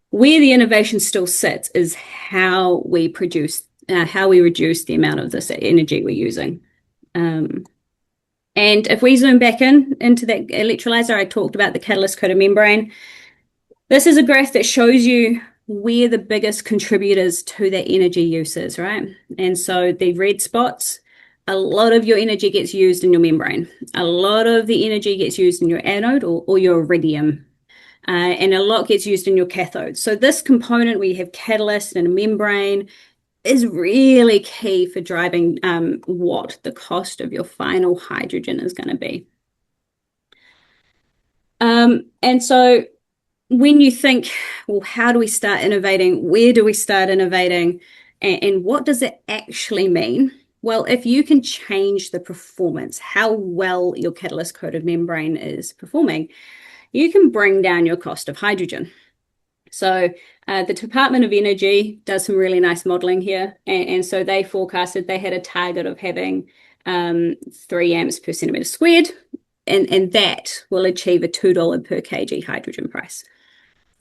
Where the innovation still sits is how we reduce the amount of this energy we're using. And if we zoom back into that electrolyzer, I talked about the catalyst-coated membrane. This is a graph that shows you where the biggest contributors to that energy use is, right? And so the red spots, a lot of your energy gets used in your membrane. A lot of the energy gets used in your anode or your iridium. And a lot gets used in your cathode. So this component where you have catalyst and a membrane is really key for driving what the cost of your final hydrogen is going to be. And so when you think, well, how do we start innovating? Where do we start innovating? And what does it actually mean? Well, if you can change the performance, how well your catalyst-coated membrane is performing, you can bring down your cost of hydrogen. So The Department of Energy does some really nice modeling here. And so they forecasted they had a target of having 3 amps per centimeter squared, and that will achieve a $2 per kg hydrogen price.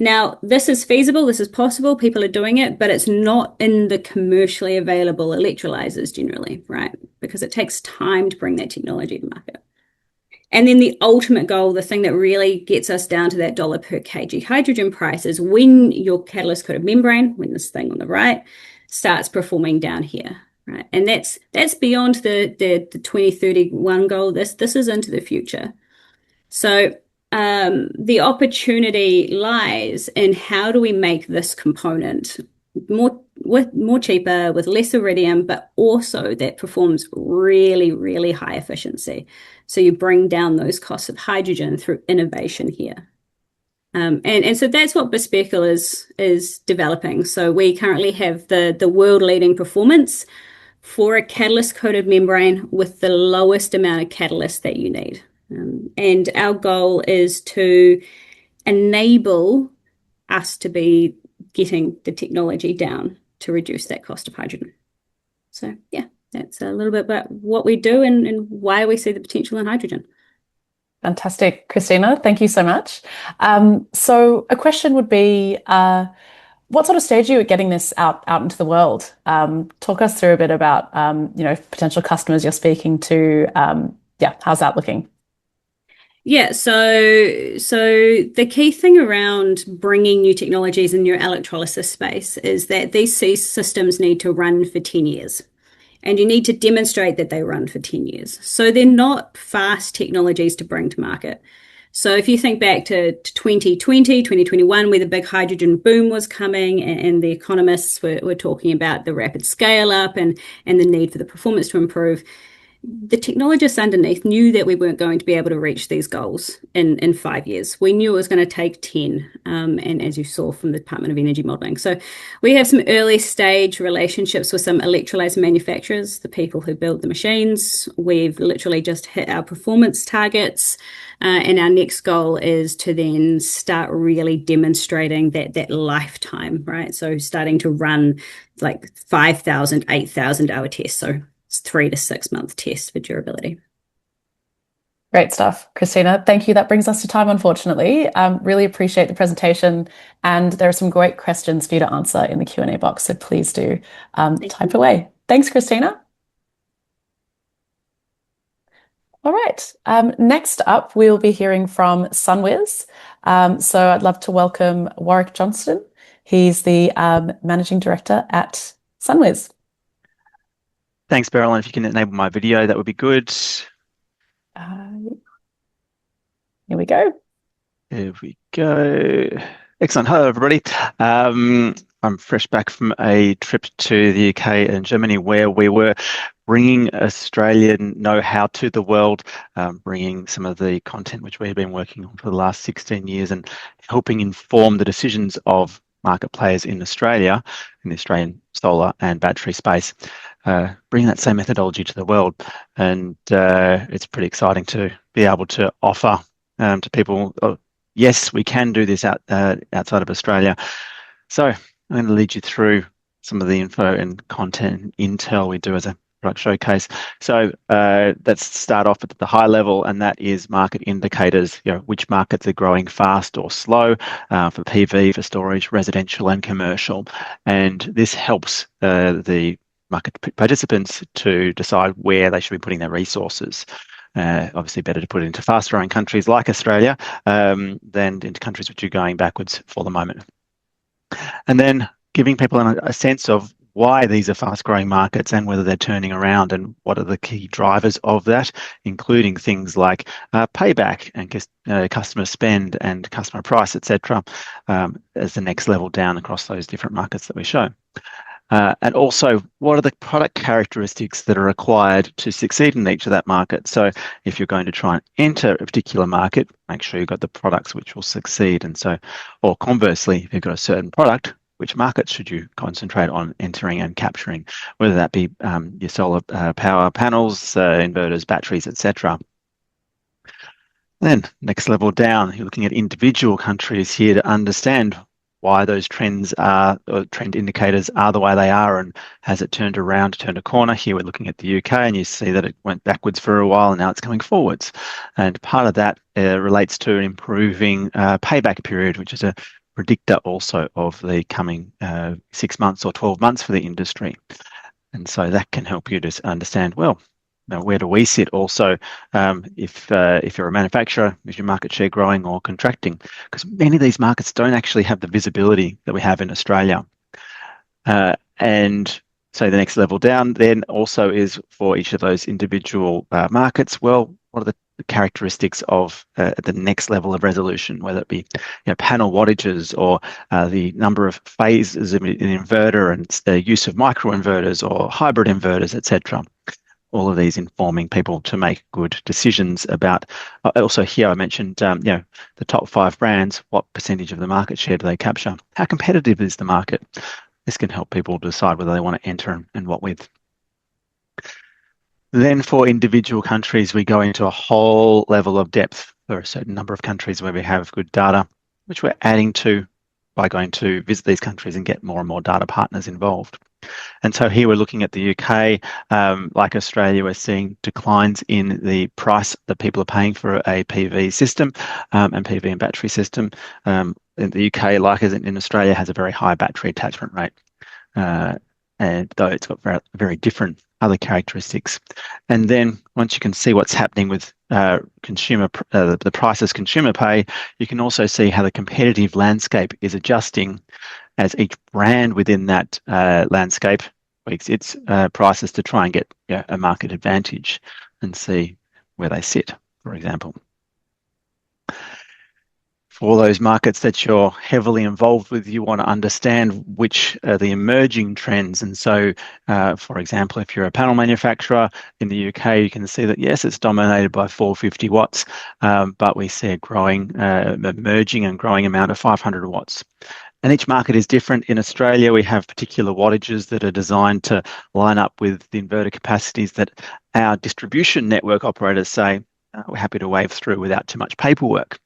Now, this is feasible, this is possible, people are doing it, but it's not in the commercially available electrolyzers generally, right? Because it takes time to bring that technology to market. And then the ultimate goal, the thing that really gets us down to that $1 per kg hydrogen price, is when your catalyst coated membrane, when this thing on the right, starts performing down here, right? And that's beyond the 2031 goal. This is into the future. So the opportunity lies in how do we make this component more cheaper, with less iridium, but also that performs really, really high efficiency. So you bring down those costs of hydrogen through innovation here. And so that's what Bspkl is developing. So we currently have the world leading performance for a catalyst coated membrane with the lowest amount of catalyst that you need. And our goal is to enable us to be getting the technology down to reduce that cost of hydrogen. So yeah, that's a little bit about what we do and why we see the potential in hydrogen. Fantastic, Christina. Thank you so much. So a question would be, what sort of stage are you at getting this out into the world? Talk us through a bit about potential customers you're speaking to. How's that looking? Yeah, so the key thing around bringing new technologies in your electrolysis space is that these systems need to run for 10 years. And you need to demonstrate that they run for 10 years. So they're not fast technologies to bring to market. So if you think back to 2020, 2021, where the big hydrogen boom was coming, and the economists were talking about the rapid scale up and the need for the performance to improve, the technologists underneath knew that we weren't going to be able to reach these goals in 5 years. We knew it was going to take 10, and as you saw from the Department of Energy modeling. So we have some early stage relationships with some electrolyzer manufacturers, the people who build the machines. We've literally just hit our performance targets, and our next goal is to then start really demonstrating that lifetime, right? So starting to run like 5,000, 8,000 hour tests. So it's 3 to 6 month test for durability. Great stuff, Christina. Thank you. That brings us to time, unfortunately. Really appreciate the presentation, and there are some great questions for you to answer in the Q&A box, so please do type away. Thanks, Christina. All right. Next up, we'll be hearing from SunWiz. So I'd love to welcome Warwick Johnston. He's the Managing Director at SunWiz. Thanks, Beryl. And if you can enable my video, that would be good. Here we go. Here we go. Excellent. Hello, everybody. I'm fresh back from a trip to the UK and Germany, where we were bringing Australian know-how to the world, bringing some of the content which we've been working on for the last 16 years and helping inform the decisions of market players in Australia, in the Australian solar and battery space, bringing that same methodology to the world. And it's pretty exciting to be able to offer to people, yes, we can do this outside of Australia. So I'm going to lead you through some of the info and content and intel we do as a product showcase. So let's start off at the high level, and that is market indicators, which markets are growing fast or slow for PV, for storage, residential and commercial. And this helps the market participants to decide where they should be putting their resources. Obviously better to put it into fast growing countries like Australia than into countries which are going backwards for the moment. And then giving people a sense of why these are fast-growing markets and whether they're turning around and what are the key drivers of that, including things like payback and customer spend and customer price, etc., as the next level down across those different markets that we show. And also, what are the product characteristics that are required to succeed in each of that market? So if you're going to try and enter a particular market, make sure you've got the products which will succeed. And so, or conversely, if you've got a certain product, which markets should you concentrate on entering and capturing, whether that be your solar power panels, inverters, batteries, etc. Then next level down, you're looking at individual countries here to understand why those trends are, or trend indicators are the way they are, and has it turned a corner? Here we're looking at the UK, and you see that it went backwards for a while and now it's coming forwards. And part of that relates to an improving payback period, which is a predictor also of the coming 6 months or 12 months for the industry. And so that can help you to understand, well, where do we sit also if you're a manufacturer, is your market share growing or contracting? Because many of these markets don't actually have the visibility that we have in Australia. And so the next level down then also is for each of those individual markets. Well, what are the characteristics of the next level of resolution, whether it be panel wattages or the number of phases of an inverter and the use of microinverters or hybrid inverters, etc. All of these informing people to make good decisions about. Also here I mentioned, the top 5 brands, what percentage of the market share do they capture? How competitive is the market? This can help people decide whether they want to enter and what with. Then for individual countries, we go into a whole level of depth for a certain number of countries where we have good data, which we're adding to by going to visit these countries and get more and more data partners involved. And so here we're looking at the UK, like Australia, we're seeing declines in the price that people are paying for a PV system and PV and battery system. In the UK, like as in Australia, has a very high battery attachment rate, and though it's got very, very different other characteristics. And then once you can see what's happening with the prices consumer pay, you can also see how the competitive landscape is adjusting as each brand within that landscape tweaks its prices to try and get a market advantage and see where they sit, for example. For those markets that you're heavily involved with, you want to understand which are the emerging trends. And so, for example, if you're a panel manufacturer in the UK, you can see that, yes, it's dominated by 450 watts, but we see a growing, emerging and growing amount of 500 watts. And each market is different. In Australia, we have particular wattages that are designed to line up with the inverter capacities that our distribution network operators say we're happy to wave through without too much paperwork.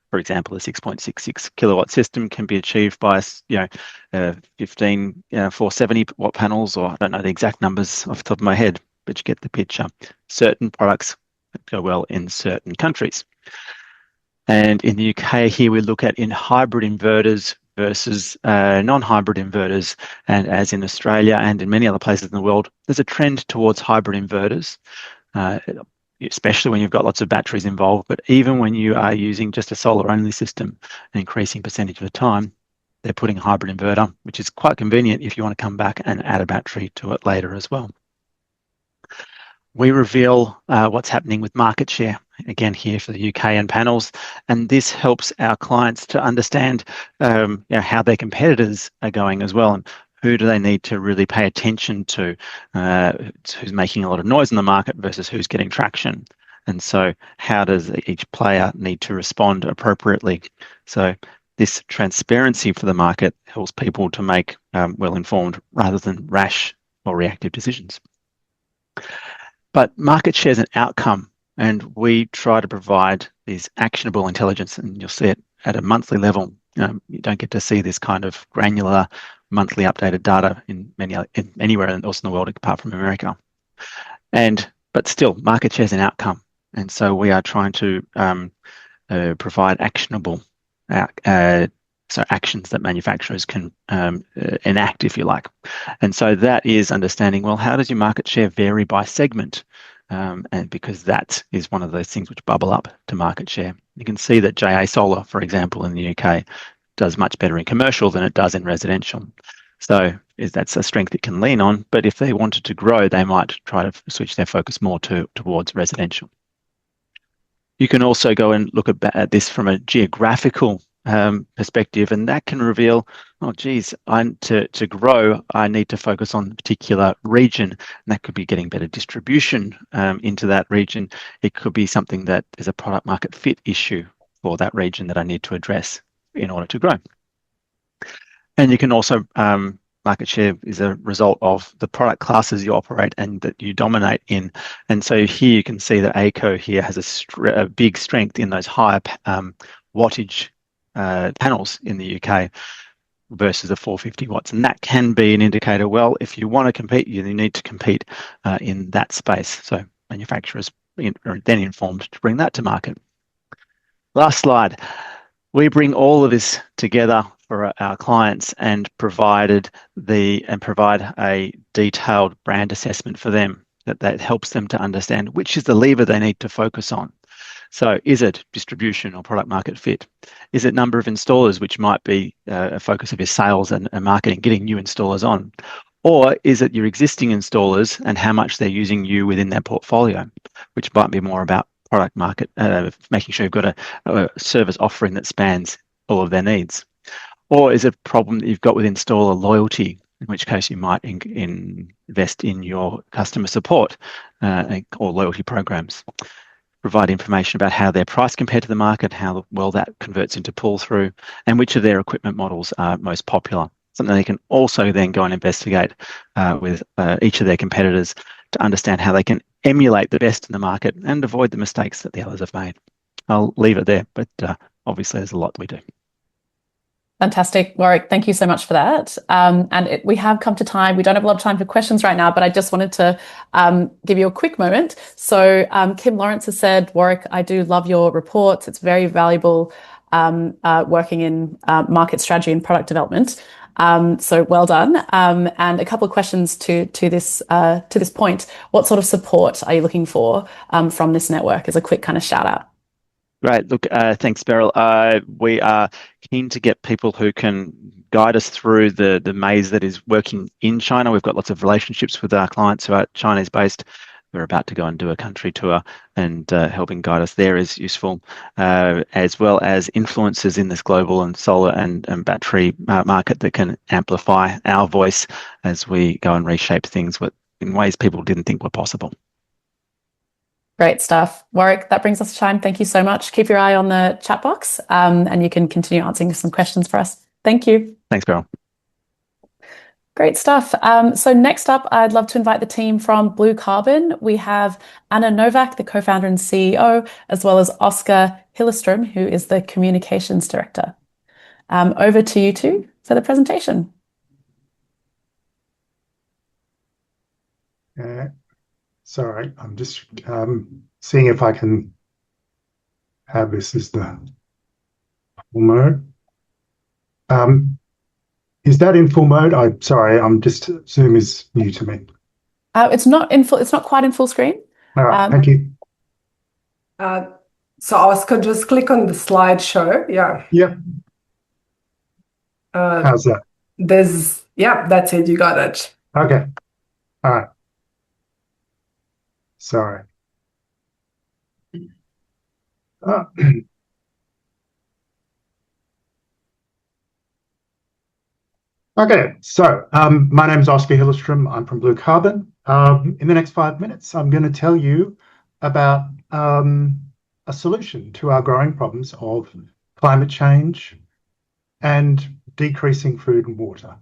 For example, a 6.66 kilowatt system can be achieved by 15 470 watt panels, or I don't know the exact numbers off the top of my head, but you get the picture. Certain products go well in certain countries. And in the UK here, we look at in hybrid inverters versus non-hybrid inverters. And as in Australia and in many other places in the world, there's a trend towards hybrid inverters, especially when you've got lots of batteries involved. But even when you are using just a solar-only system, an increasing percentage of the time, they're putting a hybrid inverter, which is quite convenient if you want to come back and add a battery to it later as well. We reveal what's happening with market share, again here for the UK and panels, and this helps our clients to understand how their competitors are going as well, and who do they need to really pay attention to, who's making a lot of noise in the market versus who's getting traction. And so how does each player need to respond appropriately? So this transparency for the market helps people to make well-informed rather than rash or reactive decisions. But market share is an outcome, and we try to provide this actionable intelligence, and you'll see it at a monthly level. You don't get to see this kind of granular monthly updated data anywhere else in the world apart from America. But still, market share is an outcome, and so we are trying to provide actionable actions that manufacturers can enact, if you like. And so that is understanding, well, how does your market share vary by segment? And because that is one of those things which bubble up to market share. You can see that JA Solar, for example, in the UK, does much better in commercial than it does in residential. So that's a strength it can lean on, but if they wanted to grow, they might try to switch their focus more towards residential. You can also go and look at this from a geographical perspective, and that can reveal, oh geez, to grow, I need to focus on a particular region, and that could be getting better distribution into that region. It could be something that is a product market fit issue for that region that I need to address in order to grow. And you can also, market share is a result of the product classes you operate and that you dominate in. And so here you can see that ACO here has a big strength in those higher wattage panels in the UK, versus a 450 watts. And that can be an indicator, well, if you want to compete, you need to compete in that space. So manufacturers are then informed to bring that to market. Last slide. We bring all of this together for our clients and provide a detailed brand assessment for them that helps them to understand which is the lever they need to focus on. So is it distribution or product market fit? Is it number of installers, which might be a focus of your sales and marketing, getting new installers on? Or is it your existing installers and how much they're using you within their portfolio, which might be more about product market, making sure you've got a service offering that spans all of their needs? Or is it a problem that you've got with installer loyalty, in which case you might invest in your customer support or loyalty programs? Provide information about how their price compared to the market, how well that converts into pull-through, and which of their equipment models are most popular. Something they can also then go and investigate with each of their competitors to understand how they can emulate the best in the market and avoid the mistakes that the others have made. I'll leave it there, but obviously there's a lot that we do. Fantastic, Warwick. Thank you so much for that. We have come to time. We don't have a lot of time for questions right now, but I just wanted to give you a quick moment. So Kim Lawrence has said, Warwick, I do love your reports. It's very valuable working in market strategy and product development. So well done. And a couple of questions to this point. What sort of support are you looking for from this network as a quick kind of shout out? Great. Look, thanks, Beryl. We are keen to get people who can guide us through the maze that is working in China. We've got lots of relationships with our clients who are Chinese-based. We're about to go and do a country tour, and helping guide us there is useful, as well as influencers in this global and solar and battery market that can amplify our voice as we go and reshape things in ways people didn't think were possible. Great stuff. Warwick, that brings us to time. Thank you so much. Keep your eye on the chat box and you can continue answering some questions for us. Thank you. Thanks, Beryl. Great stuff. So next up, I'd love to invite the team from Blue Carbon. We have Anna Novak, the co-founder and CEO, as well as Oscar Hillestrom, who is the communications director. Over to you two for the presentation. Sorry, I'm just seeing if I can have this as the full mode. Is that in full mode? I'm sorry, Zoom is new to me. It's not quite in full screen. All right, thank you. So Oscar, just click on the slideshow. Yeah. Yep. How's that? That's it. You got it. Okay. All right. Sorry. Okay, so my name is Oscar Hillestrom. I'm from Blue Carbon. In the next 5 minutes, I'm going to tell you about a solution to our growing problems of climate change and decreasing food and water.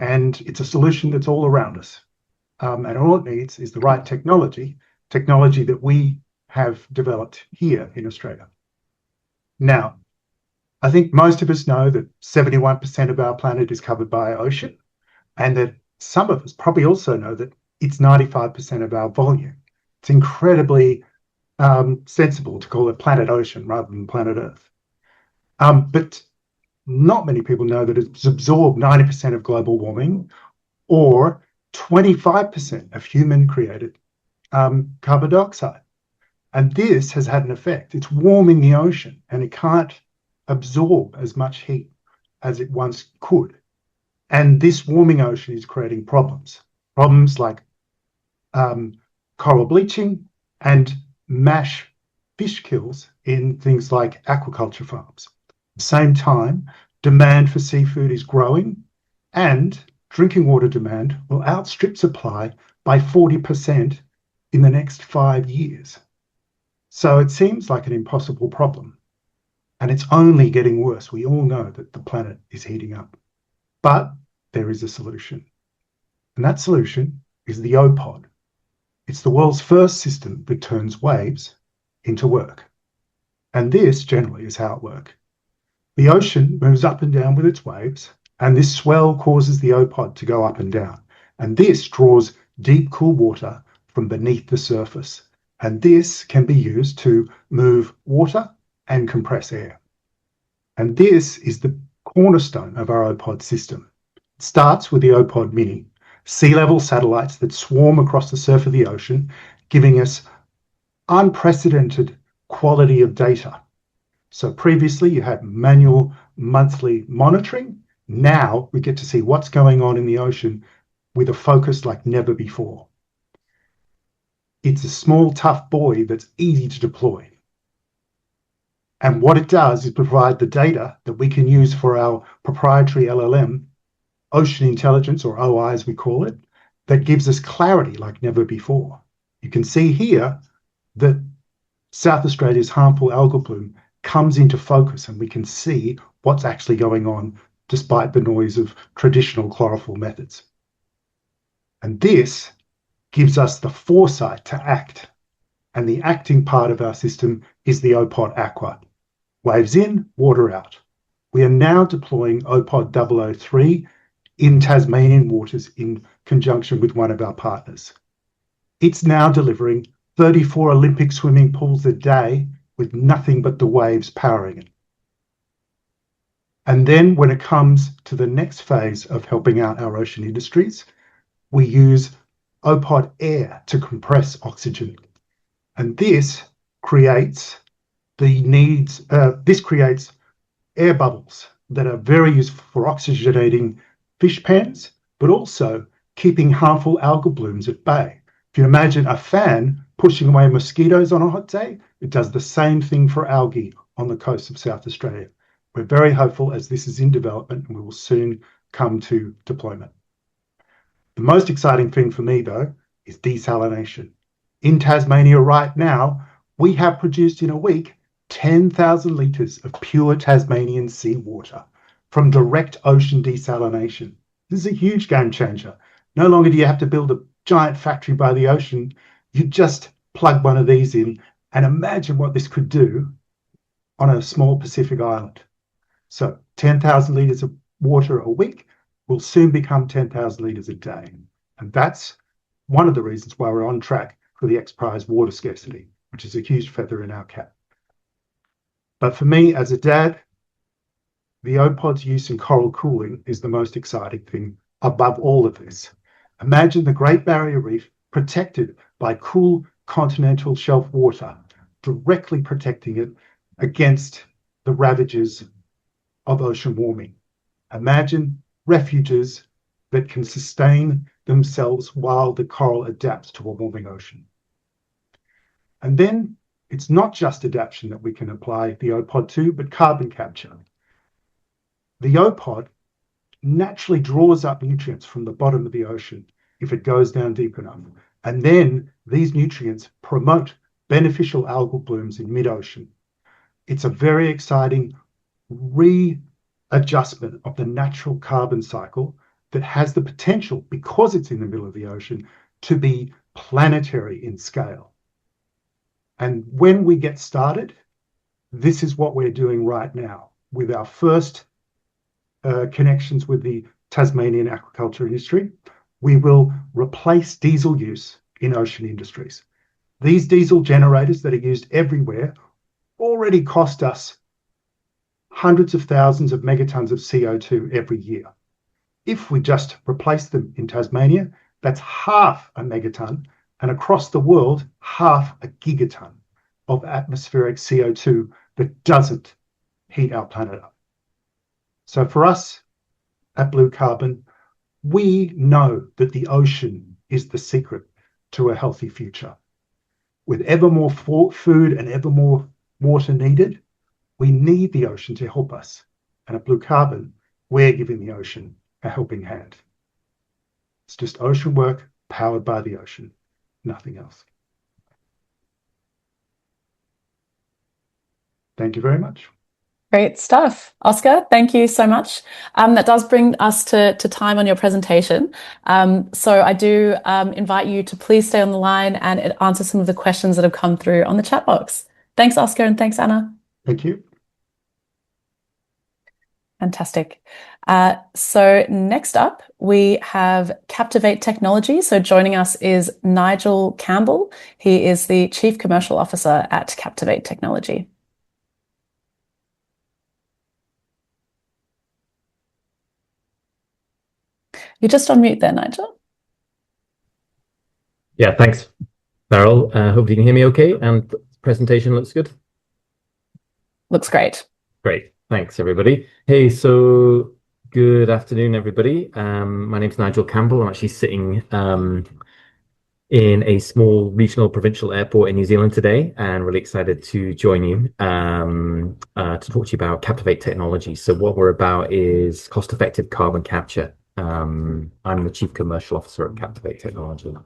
And it's a solution that's all around us. And all it needs is the right technology that we have developed here in Australia. Now, I think most of us know that 71% of our planet is covered by ocean, and that some of us probably also know that it's 95% of our volume. It's incredibly sensible to call it planet ocean rather than planet Earth. But not many people know that it's absorbed 90% of global warming, or 25% of human-created carbon dioxide. And this has had an effect. It's warming the ocean, and it can't absorb as much heat as it once could. And this warming ocean is creating problems like coral bleaching and mass fish kills in things like aquaculture farms. At the same time, demand for seafood is growing, and drinking water demand will outstrip supply by 40% in the next 5 years. So it seems like an impossible problem, and it's only getting worse. We all know that the planet is heating up, but there is a solution, and that solution is the O-Pod. It's the world's first system that turns waves into work, and this generally is how it works. The ocean moves up and down with its waves, And this swell causes the O-pod to go up and down. And this draws deep, cool water from beneath the surface. And this can be used to move water and compress air. And this is the cornerstone of our O-pod system. It starts with the O-pod Mini, sea-level satellites that swarm across the surface of the ocean, giving us unprecedented quality of data. So previously you had manual monthly monitoring. Now we get to see what's going on in the ocean with a focus like never before. It's a small, tough buoy that's easy to deploy. And what it does is provide the data that we can use for our proprietary LLM, Ocean Intelligence, or OI as we call it, that gives us clarity like never before. You can see here that South Australia's harmful algal bloom comes into focus and we can see what's actually going on despite the noise of traditional chlorophyll methods. And this gives us the foresight to act. And the acting part of our system is the O-pod Aqua. Waves in, water out. We are now deploying O-pod 003 in Tasmanian waters in conjunction with one of our partners. It's now delivering 34 Olympic swimming pools a day with nothing but the waves powering it. And then when it comes to the next phase of helping out our ocean industries, we use O-pod Air to compress oxygen. And this creates air bubbles that are very useful for oxygenating fish pans, but also keeping harmful algal blooms at bay. If you imagine a fan pushing away mosquitoes on a hot day, it does the same thing for algae on the coast of South Australia. We're very hopeful as this is in development and we will soon come to deployment. The most exciting thing for me, though, is desalination. In Tasmania right now, we have produced in a week 10,000 litres of pure Tasmanian seawater from direct ocean desalination. This is a huge game changer. No longer do you have to build a giant factory by the ocean. You just plug one of these in and imagine what this could do on a small Pacific island. So 10,000 litres of water a week will soon become 10,000 litres a day. And that's one of the reasons why we're on track for the X Prize water scarcity, which is a huge feather in our cap. But for me, as a dad, the O-pod's use in coral cooling is the most exciting thing above all of this. Imagine the Great Barrier Reef protected by cool continental shelf water, directly protecting it against the ravages of ocean warming. Imagine refuges that can sustain themselves while the coral adapts to a warming ocean. And then it's not just adaptation that we can apply the O-pod to, but carbon capture. The O-pod naturally draws up nutrients from the bottom of the ocean if it goes down deep enough. And then these nutrients promote beneficial algal blooms in mid-ocean. It's a very exciting readjustment of the natural carbon cycle that has the potential, because it's in the middle of the ocean, to be planetary in scale. And when we get started, this is what we're doing right now with our first connections with the Tasmanian aquaculture industry. We will replace diesel use in ocean industries. These diesel generators that are used everywhere already cost us hundreds of thousands of megatons of CO2 every year. If we just replace them in Tasmania, that's half a megaton, and across the world, half a gigaton of atmospheric CO2 that doesn't heat our planet up. So for us at Blue Carbon, we know that the ocean is the secret to a healthy future. With ever more food and ever more water needed, we need the ocean to help us. And at Blue Carbon, we're giving the ocean a helping hand. It's just ocean work powered by the ocean, nothing else. Thank you very much. Great stuff. Oscar, thank you so much. That does bring us to time on your presentation. So I do invite you to please stay on the line and answer some of the questions that have come through on the chat box. Thanks, Oscar, and thanks, Anna. Thank you. Fantastic. So next up, we have Captivate Technology. So joining us is Nigel Campbell. He is the Chief Commercial Officer at Captivate Technology. You're just on mute there, Nigel. Yeah, thanks, Beryl. Hope you can hear me okay, and the presentation looks good. Looks great. Great, thanks everybody. Hey, so good afternoon, everybody. My name's Nigel Campbell. I'm actually sitting in a small regional provincial airport in New Zealand today, and really excited to join you to talk to you about Captivate Technology. So what we're about is cost-effective carbon capture. I'm the Chief Commercial Officer at Captivate Technology.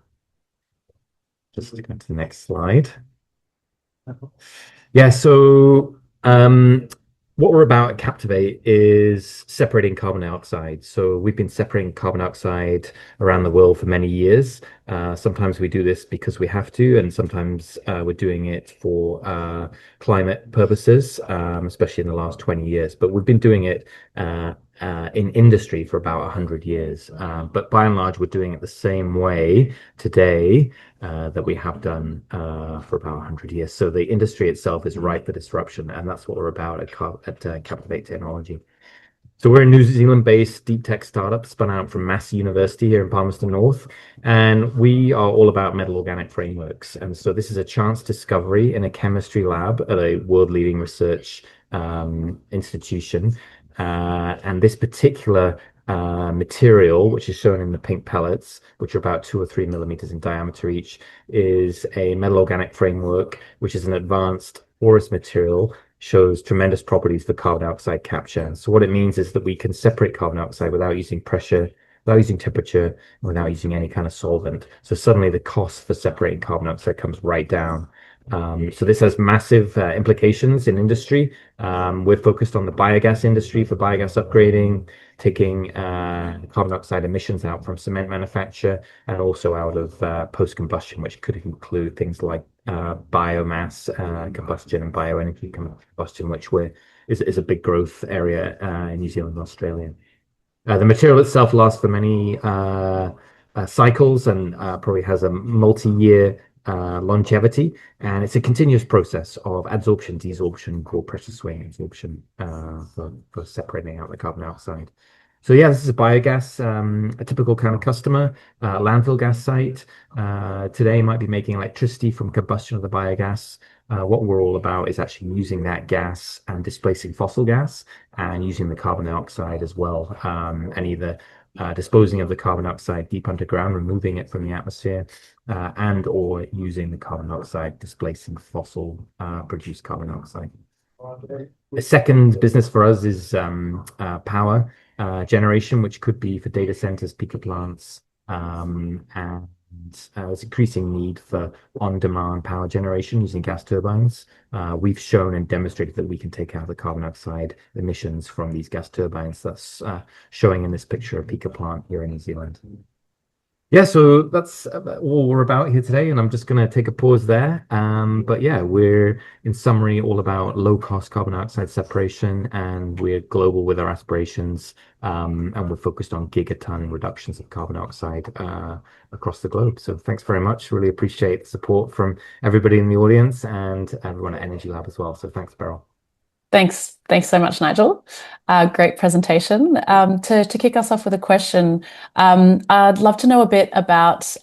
Just to go to the next slide. Yeah, so what we're about at Captivate is separating carbon dioxide. So we've been separating carbon dioxide around the world for many years. Sometimes we do this because we have to, and sometimes we're doing it for climate purposes, especially in the last 20 years. But we've been doing it in industry for about 100 years. But by and large, we're doing it the same way today that we have done for about 100 years. So the industry itself is ripe for disruption, and that's what we're about at Captivate Technology. So we're a New Zealand-based deep tech startup spun out from Massey University here in Palmerston North, and we are all about metal organic frameworks. And so this is a chance discovery in a chemistry lab at a world-leading research institution. And this particular material, which is shown in the pink pellets, which are about 2 or 3 millimeters in diameter each, is a metal organic framework, which is an advanced porous material, shows tremendous properties for carbon dioxide capture. And so what it means is that we can separate carbon dioxide without using pressure, without using temperature, without using any kind of solvent. So suddenly the cost for separating carbon dioxide comes right down. So this has massive implications in industry. We're focused on the biogas industry for biogas upgrading, taking carbon dioxide emissions out from cement manufacture and also out of post-combustion, which could include things like biomass combustion and bioenergy combustion, which is a big growth area in New Zealand and Australia. The material itself lasts for many cycles and probably has a multi-year longevity, and it's a continuous process of adsorption, desorption, core pressure swing, absorption for separating out the carbon dioxide. So yeah, this is a biogas, a typical kind of customer, landfill gas site. Today might be making electricity from combustion of the biogas. What we're all about is actually using that gas and displacing fossil gas and using the carbon dioxide as well, and either disposing of the carbon dioxide deep underground, removing it from the atmosphere, and or using the carbon dioxide displacing fossil produced carbon dioxide. The second business for us is power generation, which could be for data centers, peaker plants, and there's increasing need for on-demand power generation using gas turbines. We've shown and demonstrated that we can take out the carbon dioxide emissions from these gas turbines. That's showing in this picture of peaker plant here in New Zealand. Yeah, so that's all we're about here today, and I'm just going to take a pause there. But yeah, we're in summary all about low-cost carbon dioxide separation, and we're global with our aspirations, and we're focused on gigaton reductions of carbon dioxide across the globe. So thanks very much. Really appreciate the support from everybody in the audience and everyone at EnergyLab as well. So thanks, Beryl. Thanks so much, Nigel. Great presentation. To kick us off with a question, I'd love to know a bit about,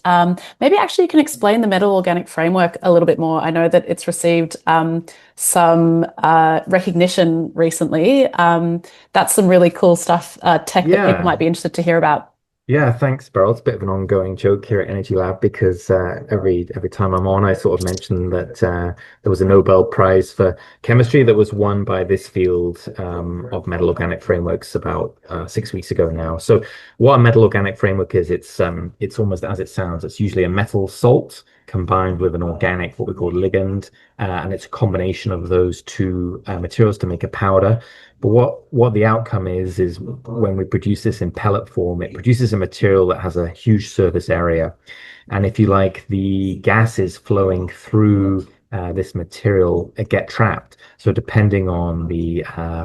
maybe actually you can explain the metal organic framework a little bit more. I know that it's received some recognition recently. That's some really cool stuff, tech that people might be interested to hear about. Yeah, thanks, Beryl. It's a bit of an ongoing joke here at EnergyLab because every time I'm on, I sort of mention that there was a Nobel Prize for chemistry that was won by this field of metal organic frameworks about 6 weeks ago now. So what a metal organic framework is, it's almost as it sounds. It's usually a metal salt combined with an organic, what we call ligand, and it's a combination of those two materials to make a powder. But what the outcome is when we produce this in pellet form, it produces a material that has a huge surface area. And if you like, the gases flowing through this material get trapped. So depending on the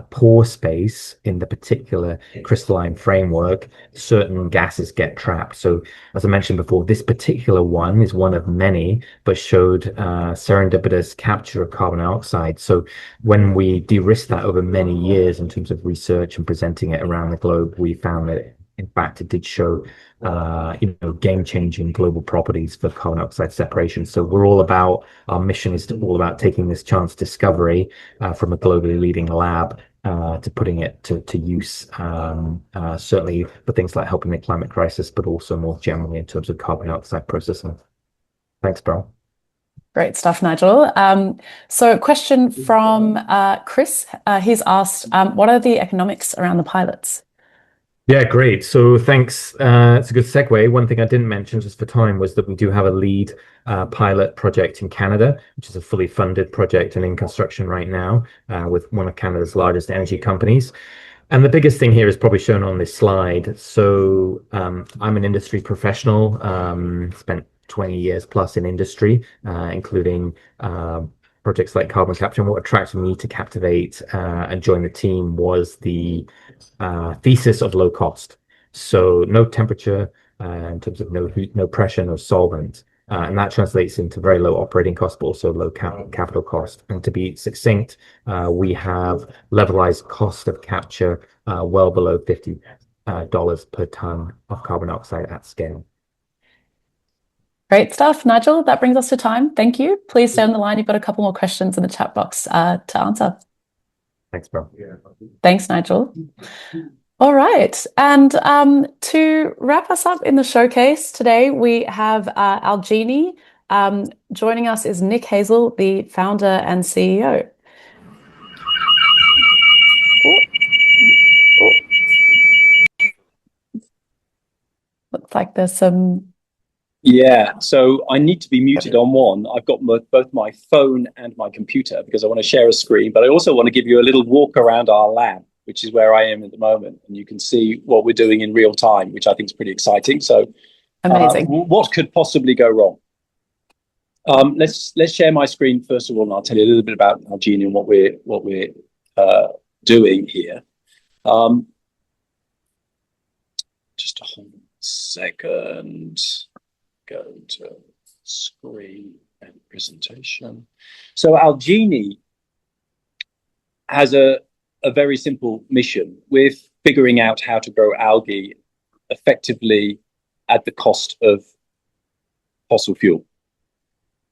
pore space in the particular crystalline framework, certain gases get trapped. So as I mentioned before, this particular one is one of many, but showed serendipitous capture of carbon dioxide. So when we de-risked that over many years in terms of research and presenting it around the globe, we found that in fact it did show game-changing global properties for carbon dioxide separation. So our mission is all about taking this chance discovery from a globally leading lab to putting it to use, certainly for things like helping the climate crisis, but also more generally in terms of carbon dioxide processing. Thanks, Beryl. Great stuff, Nigel. So question from Chris. He's asked, what are the economics around the pilots? Yeah, great. So thanks. It's a good segue. One thing I didn't mention just for time was that we do have a lead pilot project in Canada, which is a fully funded project and in construction right now with one of Canada's largest energy companies. And the biggest thing here is probably shown on this slide. So I'm an industry professional, spent 20 years plus in industry, including projects like carbon capture. And what attracted me to Captivate and join the team was the thesis of low cost. So no temperature in terms of no heat, no pressure, no solvent. And that translates into very low operating cost, but also low capital cost. And to be succinct, we have levelized cost of capture well below $50 per ton of carbon dioxide at scale. Great stuff, Nigel. That brings us to time. Thank you. Please stay on the line. You've got a couple more questions in the chat box to answer. Thanks, bro. Thanks, Nigel. All right. And to wrap us up in the showcase today, we have Algenie. Joining us is Nick Hazel, the founder and CEO. Looks like there's some... Yeah, so I need to be muted on one. I've got both my phone and my computer because I want to share a screen, but I also want to give you a little walk around our lab, which is where I am at the moment. And you can see what we're doing in real time, which I think is pretty exciting. So amazing. What could possibly go wrong? Let's share my screen first of all, and I'll tell you a little bit about Algenie and what we're doing here. Just a whole second. Go to screen and presentation. So Algenie has a very simple mission with figuring out how to grow algae effectively at the cost of fossil fuel.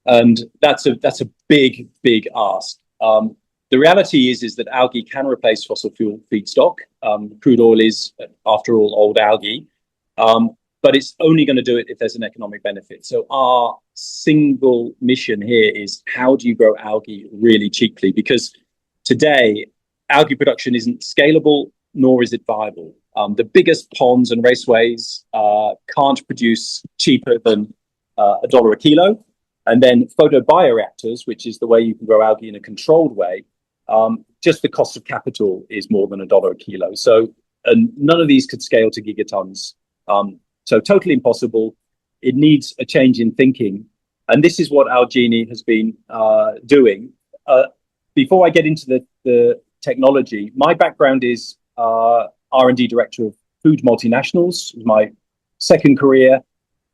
And that's a big ask. The reality is that algae can replace fossil fuel feedstock. Crude oil is, after all, old algae. But it's only going to do it if there's an economic benefit. So our single mission here is how do you grow algae really cheaply? Because today, algae production isn't scalable, nor is it viable. The biggest ponds and raceways can't produce cheaper than $1 a kilo. And then photobioreactors, which is the way you can grow algae in a controlled way, just the cost of capital is more than $1 a kilo. So and none of these could scale to gigatons. So totally impossible. It needs a change in thinking. And this is what Algenie has been doing. Before I get into the technology, my background is R&D director of food multinationals, my second career.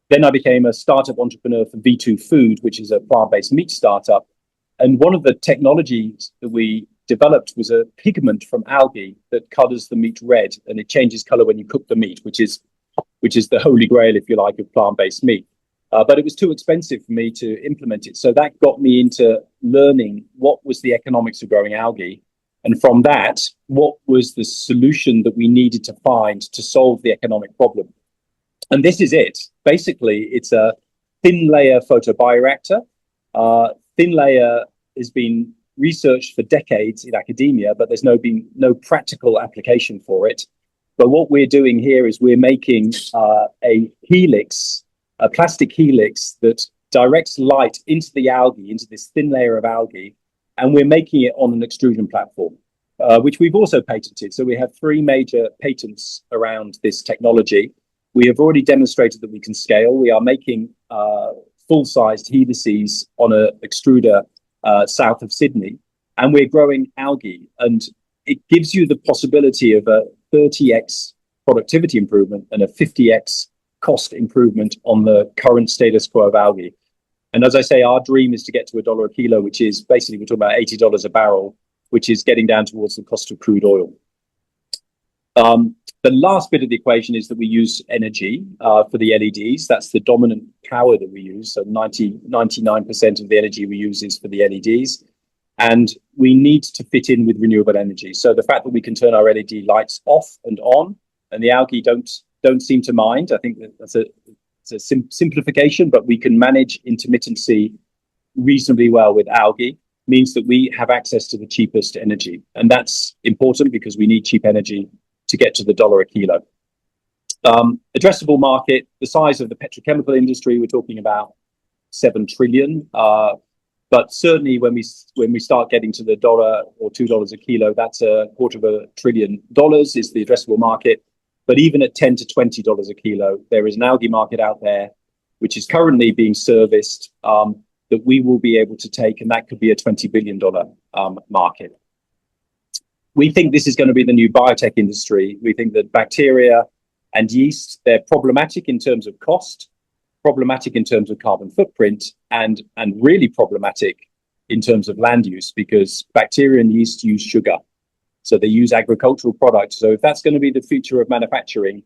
Then I became a startup entrepreneur for V2 Food, which is a plant-based meat startup. And one of the technologies that we developed was a pigment from algae that colors the meat red, and it changes color when you cook the meat, which is the holy grail, if you like, of plant-based meat. But it was too expensive for me to implement it. So that got me into learning what was the economics of growing algae. And from that, what was the solution that we needed to find to solve the economic problem? And this is it. Basically, it's a thin layer photobioreactor. Thin layer has been researched for decades in academia, but there's been no practical application for it. But what we're doing here is we're making a helix, a plastic helix that directs light into the algae, into this thin layer of algae, and we're making it on an extrusion platform, which we've also patented. So we have 3 major patents around this technology. We have already demonstrated that we can scale. We are making full-sized helices on an extruder south of Sydney, and we're growing algae. And it gives you the possibility of a 30x productivity improvement and a 50x cost improvement on the current status quo of algae. And as I say, our dream is to get to $1 a kilo, which is basically, we're talking about $80 a barrel, which is getting down towards the cost of crude oil. The last bit of the equation is that we use energy for the LEDs. That's the dominant power that we use. So 99% of the energy we use is for the LEDs. And we need to fit in with renewable energy. So the fact that we can turn our LED lights off and on, and the algae don't seem to mind, I think that's a simplification, but we can manage intermittency reasonably well with algae, means that we have access to the cheapest energy. And that's important because we need cheap energy to get to the $1 a kilo. Addressable market, the size of the petrochemical industry, we're talking about 7 trillion. But certainly when we start getting to the $1 or $2 a kilo, that's $250 billion is the addressable market. But even at $10 to $20 a kilo, there is an algae market out there, which is currently being serviced, that we will be able to take, and that could be a $20 billion market. We think this is going to be the new biotech industry. We think that bacteria and yeast, they're problematic in terms of cost, problematic in terms of carbon footprint, and really problematic in terms of land use, because bacteria and yeast use sugar. So they use agricultural products. So if that's going to be the future of manufacturing,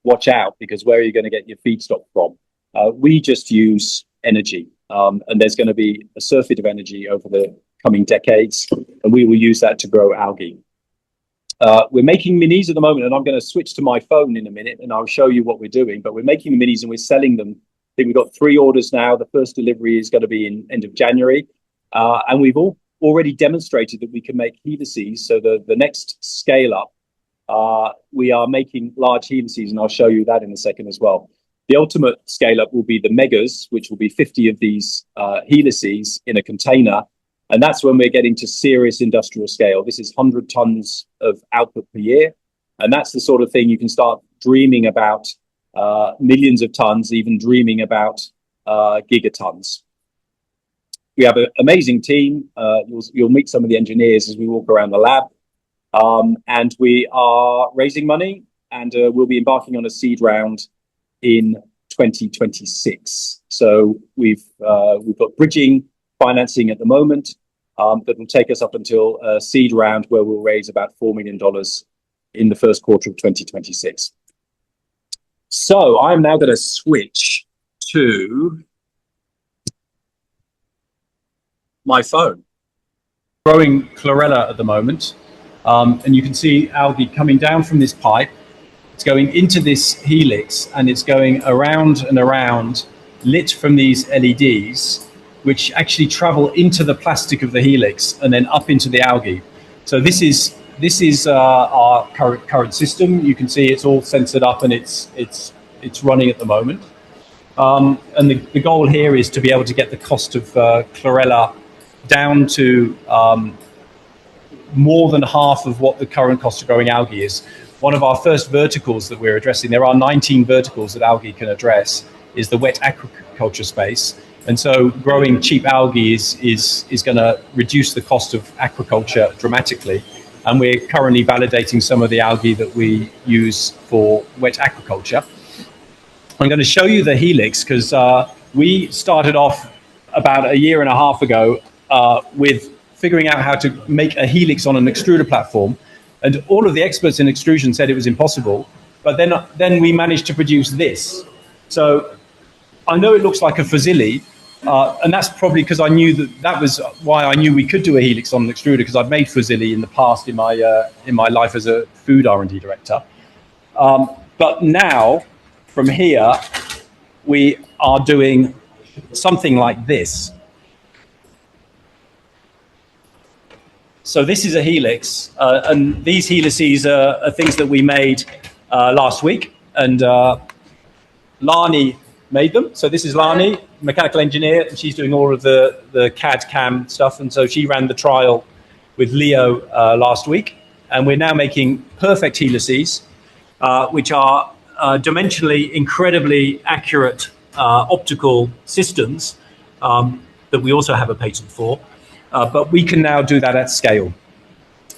watch out, because where are you going to get your feedstock from? We just use energy, and there's going to be a surfeit of energy over the coming decades, and we will use that to grow algae. We're making minis at the moment, and I'm going to switch to my phone in a minute, and I'll show you what we're doing. But we're making minis and we're selling them. I think we've got 3 orders now. The first delivery is going to be in end of January, and we've already demonstrated that we can make helices. So the next scale up, we are making large helices, and I'll show you that in a second as well. The ultimate scale up will be the megas, which will be 50 of these helices in a container. And that's when we're getting to serious industrial scale. This is 100 tons of output per year. And that's the sort of thing you can start dreaming about, millions of tons, even dreaming about gigatons. We have an amazing team. You'll meet some of the engineers as we walk around the lab. And we are raising money, and we'll be embarking on a seed round in 2026. So we've got bridging financing at the moment that will take us up until a seed round where we'll raise about $4 million in the first quarter of 2026. So I'm now going to switch to my phone. Growing chlorella at the moment, and you can see algae coming down from this pipe. It's going into this helix, and it's going around and around, lit from these LEDs, which actually travel into the plastic of the helix and then up into the algae. So this is our current system. You can see it's all sensored up, and it's running at the moment. And the goal here is to be able to get the cost of chlorella down to more than half of what the current cost of growing algae is. One of our first verticals that we're addressing, there are 19 verticals that algae can address, is the wet aquaculture space. And so growing cheap algae is going to reduce the cost of aquaculture dramatically. And we're currently validating some of the algae that we use for wet aquaculture. I'm going to show you the helix because we started off about a year and a half ago with figuring out how to make a helix on an extruder platform. And all of the experts in extrusion said it was impossible. But then we managed to produce this. So I know it looks like a fusilli, and that's probably because I knew that was why I knew we could do a helix on an extruder, because I've made fusilli in the past in my life as a food R&D director. But now, from here, we are doing something like this. So this is a helix, and these helices are things that we made last week, and Lani made them. So this is Lani, mechanical engineer, and she's doing all of the CAD CAM stuff, and so she ran the trial with Leo last week, and we're now making perfect helices, which are dimensionally incredibly accurate optical systems that we also have a patent for. but we can now do that at scale.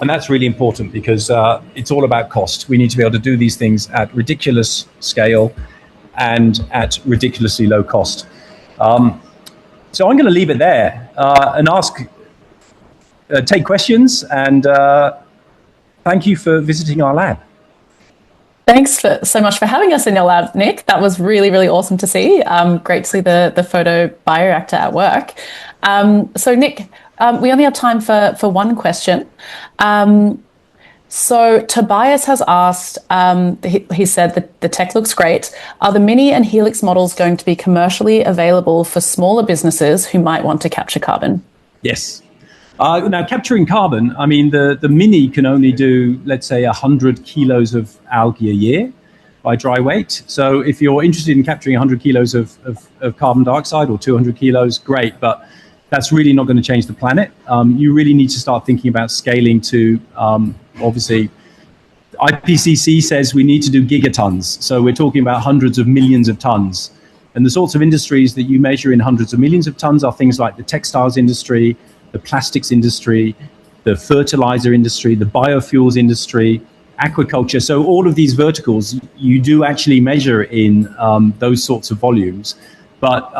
And that's really important because it's all about cost. We need to be able to do these things at ridiculous scale and at ridiculously low cost. So I'm going to leave it there and take questions, and thank you for visiting our lab. Thanks so much for having us in your lab, Nick. That was really, really awesome to see. Great to see the photo bioreactor at work. So Nick, we only have time for one question. So Tobias has asked, he said that the tech looks great. Are the Mini and Helix models going to be commercially available for smaller businesses who might want to capture carbon? Yes. Now, capturing carbon, I mean, the Mini can only do, let's say, 100 kilos of algae a year by dry weight. So if you're interested in capturing 100 kilos of carbon dioxide or 200 kilos, great. But that's really not going to change the planet. You really need to start thinking about scaling to, obviously, IPCC says we need to do gigatons. So we're talking about hundreds of millions of tons. And the sorts of industries that you measure in hundreds of millions of tons are things like the textiles industry, the plastics industry, the fertilizer industry, the biofuels industry, aquaculture. So all of these verticals, you do actually measure in those sorts of volumes. But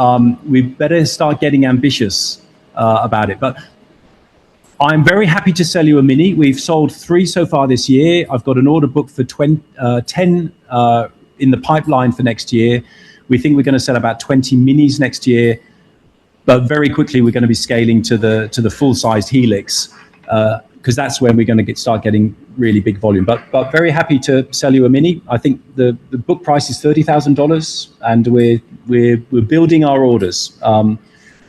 we better start getting ambitious about it. But I'm very happy to sell you a Mini. We've sold 3 so far this year. I've got an order book for 10 in the pipeline for next year. We think we're going to sell about 20 Minis next year. But very quickly, we're going to be scaling to the full-sized Helix, because that's when we're going to start getting really big volume. But very happy to sell you a Mini. I think the book price is $30,000, and we're building our orders.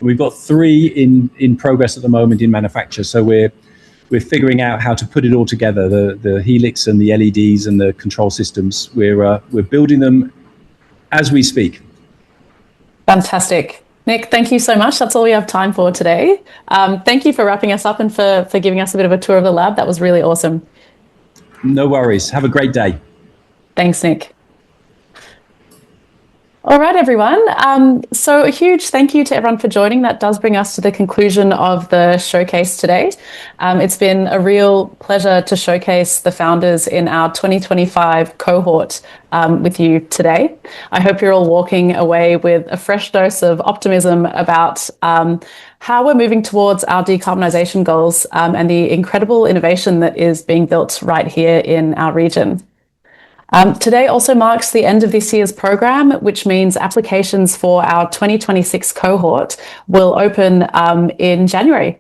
We've got 3 in progress at the moment in manufacture. So we're figuring out how to put it all together, the Helix and the LEDs and the control systems. We're building them as we speak. Fantastic. Nick, thank you so much. That's all we have time for today. Thank you for wrapping us up and for giving us a bit of a tour of the lab. That was really awesome. No worries. Have a great day. Thanks, Nick. All right, everyone. So a huge thank you to everyone for joining. That does bring us to the conclusion of the showcase today. It's been a real pleasure to showcase the founders in our 2025 cohort with you today. I hope you're all walking away with a fresh dose of optimism about how we're moving towards our decarbonisation goals and the incredible innovation that is being built right here in our region. Today also marks the end of this year's program, which means applications for our 2026 cohort will open in January.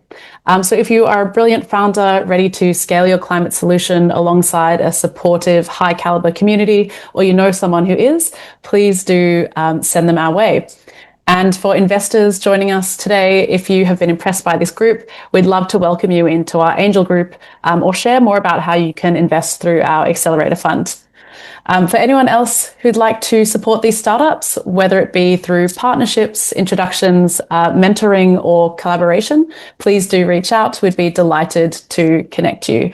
So if you are a brilliant founder ready to scale your climate solution alongside a supportive, high caliber community, or you know someone who is, please do send them our way. And for investors joining us today, if you have been impressed by this group, we'd love to welcome you into our angel group or share more about how you can invest through our Accelerator Fund. For anyone else who'd like to support these startups, whether it be through partnerships, introductions, mentoring, or collaboration, please do reach out. We'd be delighted to connect you.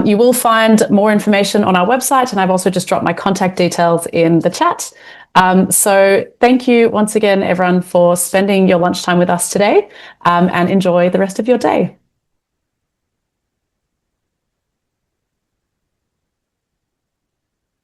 You will find more information on our website, and I've also just dropped my contact details in the chat. So thank you once again, everyone, for spending your lunchtime with us today, and enjoy the rest of your day.